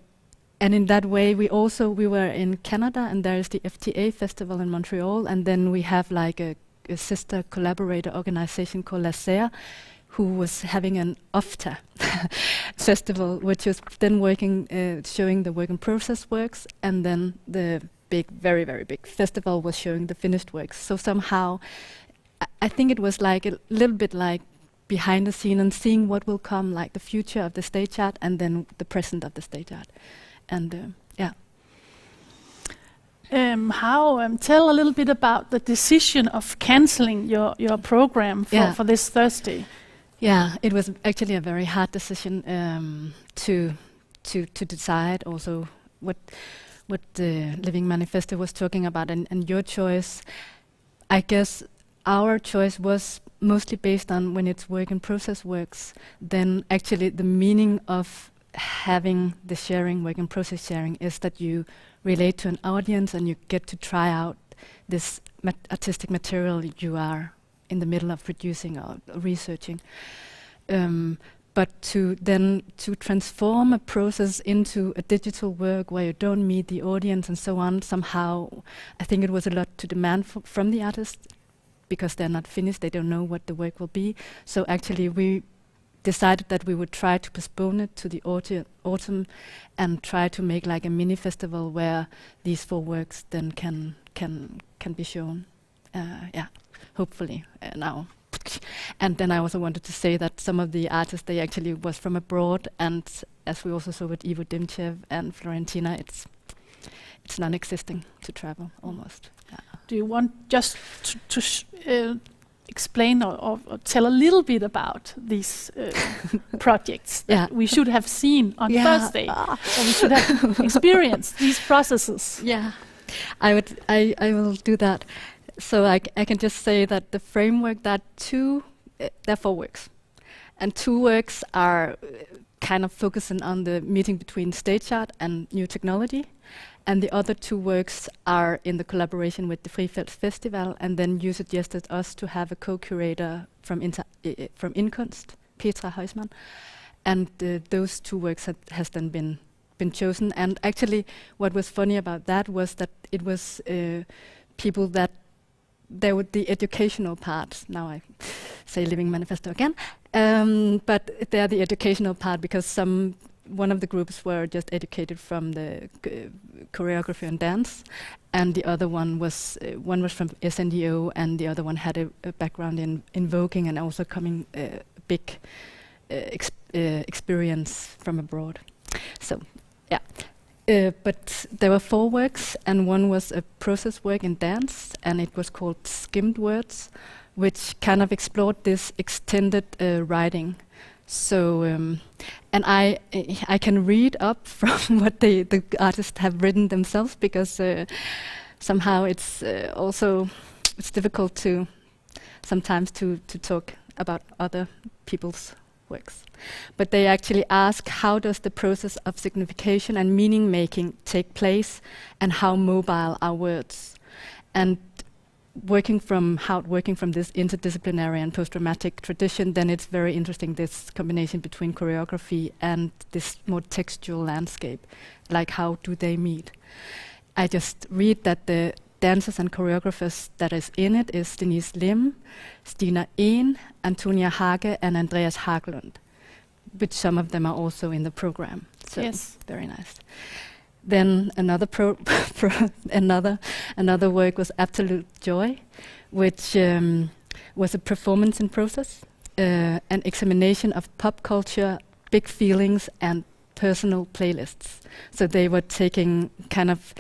and in that way, we were in Canada, and there is the FTA festival in Montreal, and then we have like a sister collaborator organization called La Serre, who was having an OFTA festival, which was then working, showing the work in process works, and then the big, very, very big festival was showing the finished works. So somehow, I think it was like a little bit like behind the scene and seeing what will come, like the future of the stage art and then the present of the stage art. And yeah. Tell a little bit about the decision of canceling your program for this Thursday. Yeah, it was actually a very hard decision to decide. Also, what the Living Manifesto was talking about, and your choice. I guess our choice was mostly based on when it's work in process works. Then actually the meaning of having the sharing, work in process sharing, is that you relate to an audience and you get to try out this artistic material you are in the middle of producing or researching. But to transform a process into a digital work where you don't meet the audience and so on, somehow I think it was a lot to demand from the artist, because they're not finished, they don't know what the work will be. So actually we decided that we would try to postpone it to the autumn and try to make like a mini festival where these 4 works then can be shown. Hopefully now. And then I also wanted to say that some of the artists, they actually was from abroad, and as we also saw with Ivo Dimchev and Florentina, it's non-existing to travel almost. Yeah. Do you want just to explain or tell a little bit about these projects that we should have seen on Thursday, or we should have experienced these processes? Yeah, I will do that. So I can just say that the framework, there are 4 works, and 2 works are kind of focusing on the meeting between stage art and new technology, and the other 2 works are in the collaboration with the Frifels Festival, and then you suggested us to have a co-curator from Inkunst, Petra Heusmann, and those 2 works has then been chosen. And actually, what was funny about that was that it was people that there would the educational part. Now I say Living Manifesto again, but they're the educational part because one of the groups were just educated from the choreography and dance, and the other one was from SNDO, and the other one had a background in invoking and also coming big experience from abroad. So yeah. But there were 4 works, and one was a process work in dance, and it was called Skimmed Words, which kind of explored this extended writing. So, and I can read up from what the artists have written themselves, because somehow it's difficult to sometimes to talk about other people's works. But they actually ask, how does the process of signification and meaning making take place, and how mobile are words? And working from this interdisciplinary and post-dramatic tradition, then it's very interesting, this combination between choreography and this more textual landscape. Like, how do they meet? I just read that the dancers and choreographers that is in it is Denise Lim, Stina Ehn, Antonia Hage, and Andreas Haglund, which some of them are also in the program. So yes, very nice. Then another another work was Absolute Joy, which was a performance in process, an examination of pop culture, big feelings, and personal playlists. So they were taking kind of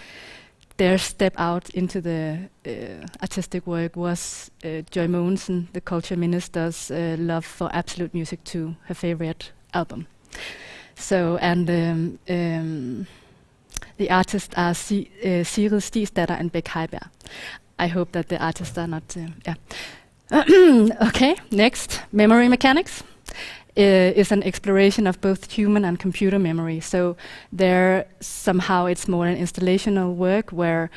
their step out into the artistic work was Joy Mogensen, the culture minister's love for absolute music, to her favorite album. So, and the artists are Sigrid Stigsdatter and Beck Heiberg. I hope that the artists are not, Okay, next, memory mechanics. is an exploration of both human and computer memory. So there somehow it's more an installational work where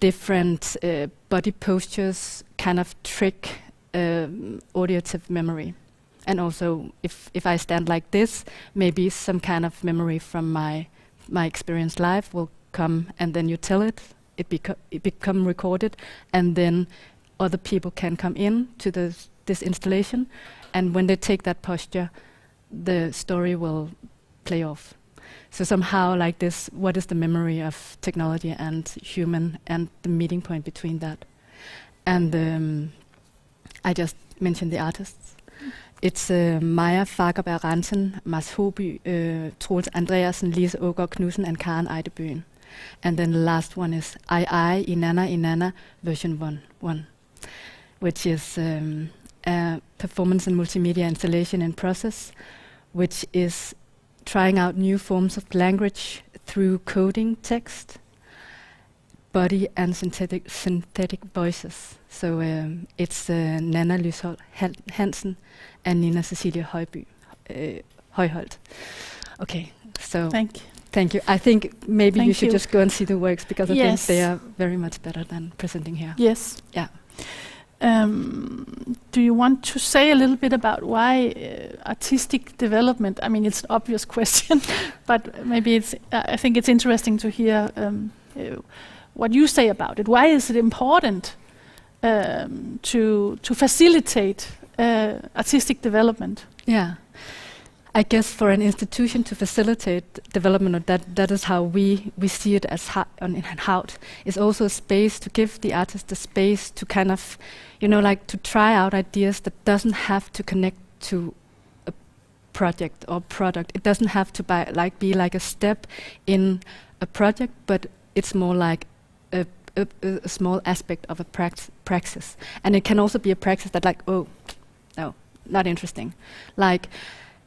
different body postures kind of trick auditive memory. And also if I stand like this, maybe some kind of memory from my experienced life will come, and then you tell it, it become recorded, and then other people can come in to this installation, and when they take that posture, the story will play off. So somehow like this, what is the memory of technology and human, and the meeting point between that? And I just mentioned the artists. It's Maja Fagerberg Rantzen, Mads Hoby, Troels Andreasen, Lise Aagaard Knudsen, and Karen Eidebøen. And then the last one is I, Inanna, version 1, which is a performance and multimedia installation in process, which is trying out new forms of language through coding text, body and synthetic voices. So it's Nanna Lysholt Hansen and Nina Cecilie Højholt. Okay, so thank you. I think maybe you should just go and see the works, because I think they are very much better than presenting here. Yes. Yeah. Do you want to say a little bit about why artistic development? I mean, it's an obvious question, but maybe it's. I think it's interesting to hear what you say about it. Why is it important to facilitate artistic development? Yeah. I guess for an institution to facilitate development, that is how we see it as in Hout. It's also a space to give the artist the space to kind of, like to try out ideas that doesn't have to connect to a project or product. It doesn't have to be like a step in a project, but it's more like a small aspect of a praxis. And it can also be a praxis that oh, no, not interesting. Like,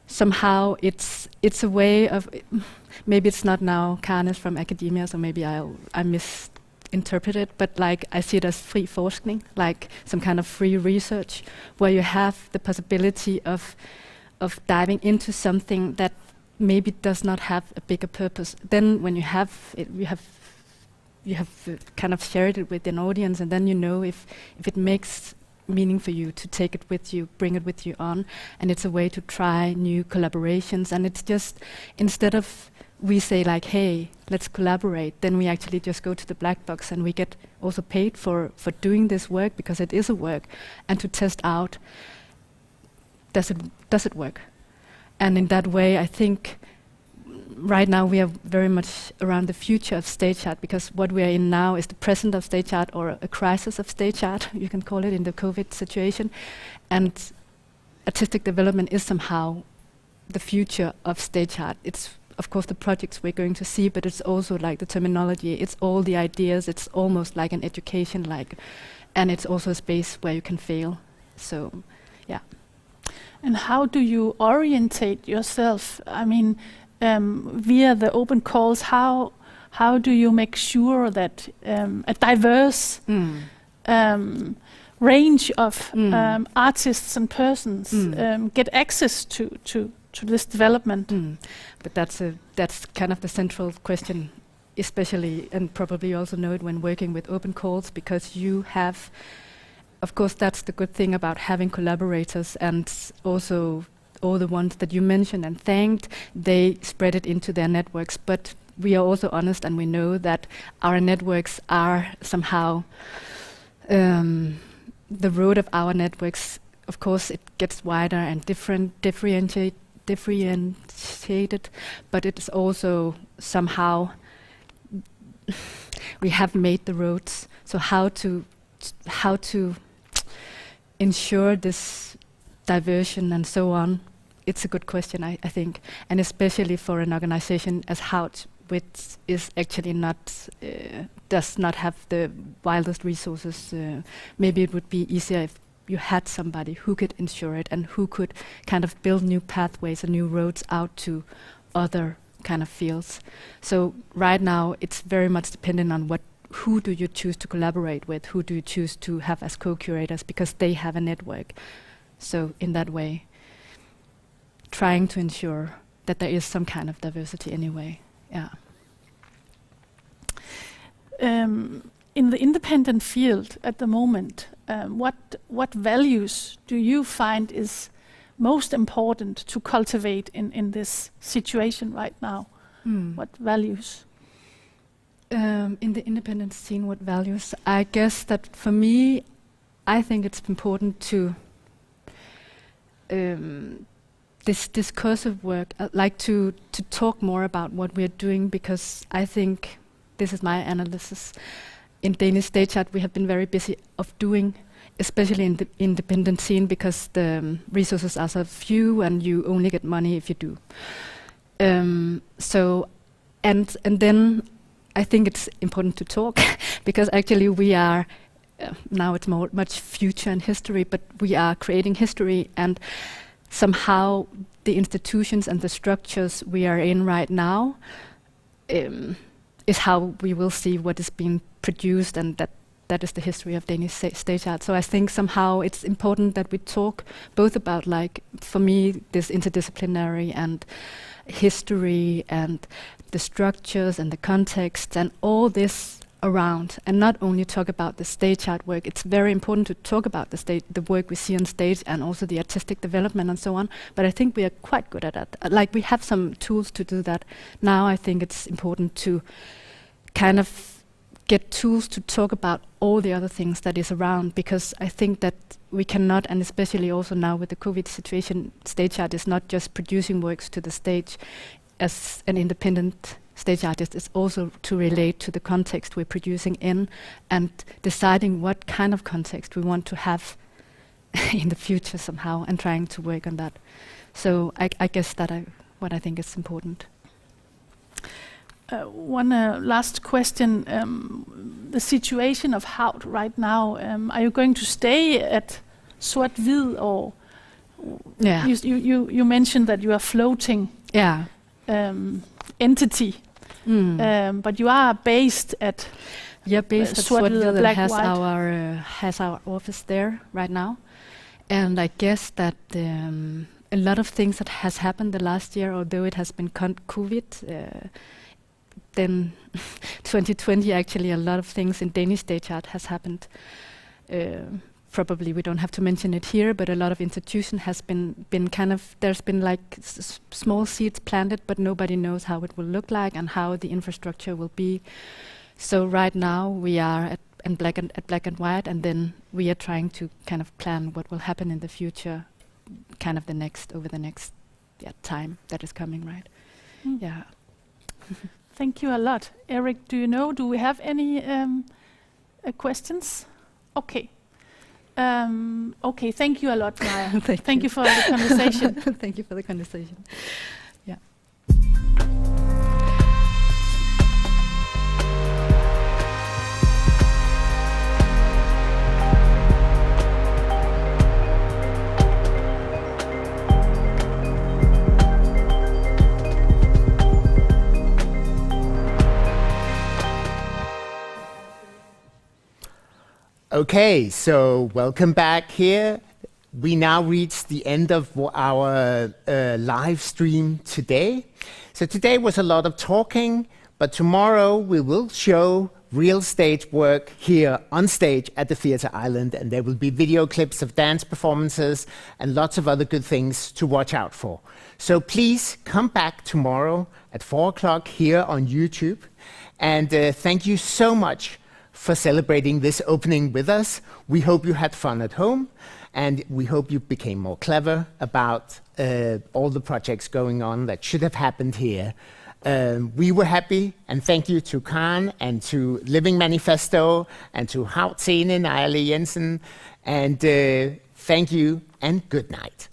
somehow it's a way of, maybe it's not now Karen is from academia, so maybe I misinterpret it, but like I see it as fri forskning, like some kind of free research where you have the possibility of diving into something that maybe does not have a bigger purpose. Then when you have it, you have kind of shared it with an audience, and then if it makes meaning for you to take it with you, bring it with you on, and it's a way to try new collaborations. And it's just, instead of we say like, hey, let's collaborate, then we actually just go to the black box, and we get also paid for doing this work, because it is a work, and to test out, does it work? And in that way, I think right now we are very much around the future of stage art, because what we are in now is the present of stage art, or a crisis of stage art, you can call it, in the COVID situation. And artistic development is somehow the future of stage art. It's of course the projects we're going to see, but it's also like the terminology, it's all the ideas, it's almost like an education, and it's also a space where you can fail. So, yeah. And how do you orientate yourself? I mean, via the open calls, how do you make sure that a diverse range of artists and persons get access to this development? But that's kind of the central question, especially, and probably you also know it when working with open calls, because you have, of course, that's the good thing about having collaborators, and also all the ones that you mentioned and thanked, they spread it into their networks. But we are also honest, and we know that our networks are somehow, the road of our networks, of course, it gets wider and differentiated, but it is also somehow, we have made the roads. So how to ensure this diversion and so on, it's a good question, I think, and especially for an organization as Hout, which is actually does not have the wildest resources. Maybe it would be easier if you had somebody who could ensure it, and who could kind of build new pathways and new roads out to other kind of fields. So right now it's very much dependent on who do you choose to collaborate with, who do you choose to have as co-curators, because they have a network. So in that way, trying to ensure that there is some kind of diversity anyway. Yeah. In the independent field at the moment, what values do you find is most important to cultivate in this situation right now? What values? In the independent scene, what values? I guess that for me, I think it's important to this discursive work. I'd like to talk more about what we're doing, because I think, this is my analysis, in Danish stage art we have been very busy of doing, especially in the independent scene, because the resources are so few and you only get money if you do. So then I think it's important to talk because actually we are now it's much future and history, but we are creating history, and somehow the institutions and the structures we are in right now is how we will see what is being produced, and that is the history of Danish stage art. So I think somehow it's important that we talk both about, like, for me, this interdisciplinary and history and the structures and the context and all this around, and not only talk about the stage art work. It's very important to talk about the work we see on stage and also the artistic development and so on, but I think we are quite good at that. Like, we have some tools to do that. Now I think it's important to kind of get tools to talk about all the other things that is around, because I think that we cannot, and especially also now with the COVID situation, stage art is not just producing works to the stage. As an independent stage artist, it's also to relate to the context we're producing in, and deciding what kind of context we want to have in the future somehow, and trying to work on that. So I guess that what I think is important. One last question. The situation of Haut right now, are you going to stay at Sort-Hvid, or Yeah. you mentioned that you are floating Yeah. entity, but you are based at based at Sort-Hvid Sort-Hvid, Black and White. has our office there right now. And I guess that a lot of things that has happened the last year, although it has been COVID, then 2020 actually a lot of things in Danish stage art has happened. Probably we don't have to mention it here, but a lot of institution has been kind of, there's been like small seeds planted, but nobody knows how it will look like and how the infrastructure will be. So right now we are at Black and White, and then we are trying to kind of plan what will happen in the future, kind of over the next time that is coming, right? Yeah. Thank you a lot. Eric, do we have any questions? Okay. Okay, thank you a lot, Maja. Thank you for the conversation. Thank you for the conversation. Yeah. Okay, so welcome back here. We now reach the end of our live stream today. So today was a lot of talking, but tomorrow we will show real stage work here on stage at the Theatre Island, and there will be video clips of dance performances and lots of other good things to watch out for. So please come back tomorrow at 4 o'clock here on YouTube, and thank you so much for celebrating this opening with us. We hope you had fun at home, and we hope you became more clever about all the projects going on that should have happened here. We were happy, and thank you to Karen and to Living Manifesto and to Haut Scene, Ejle Jensen, and thank you and good night.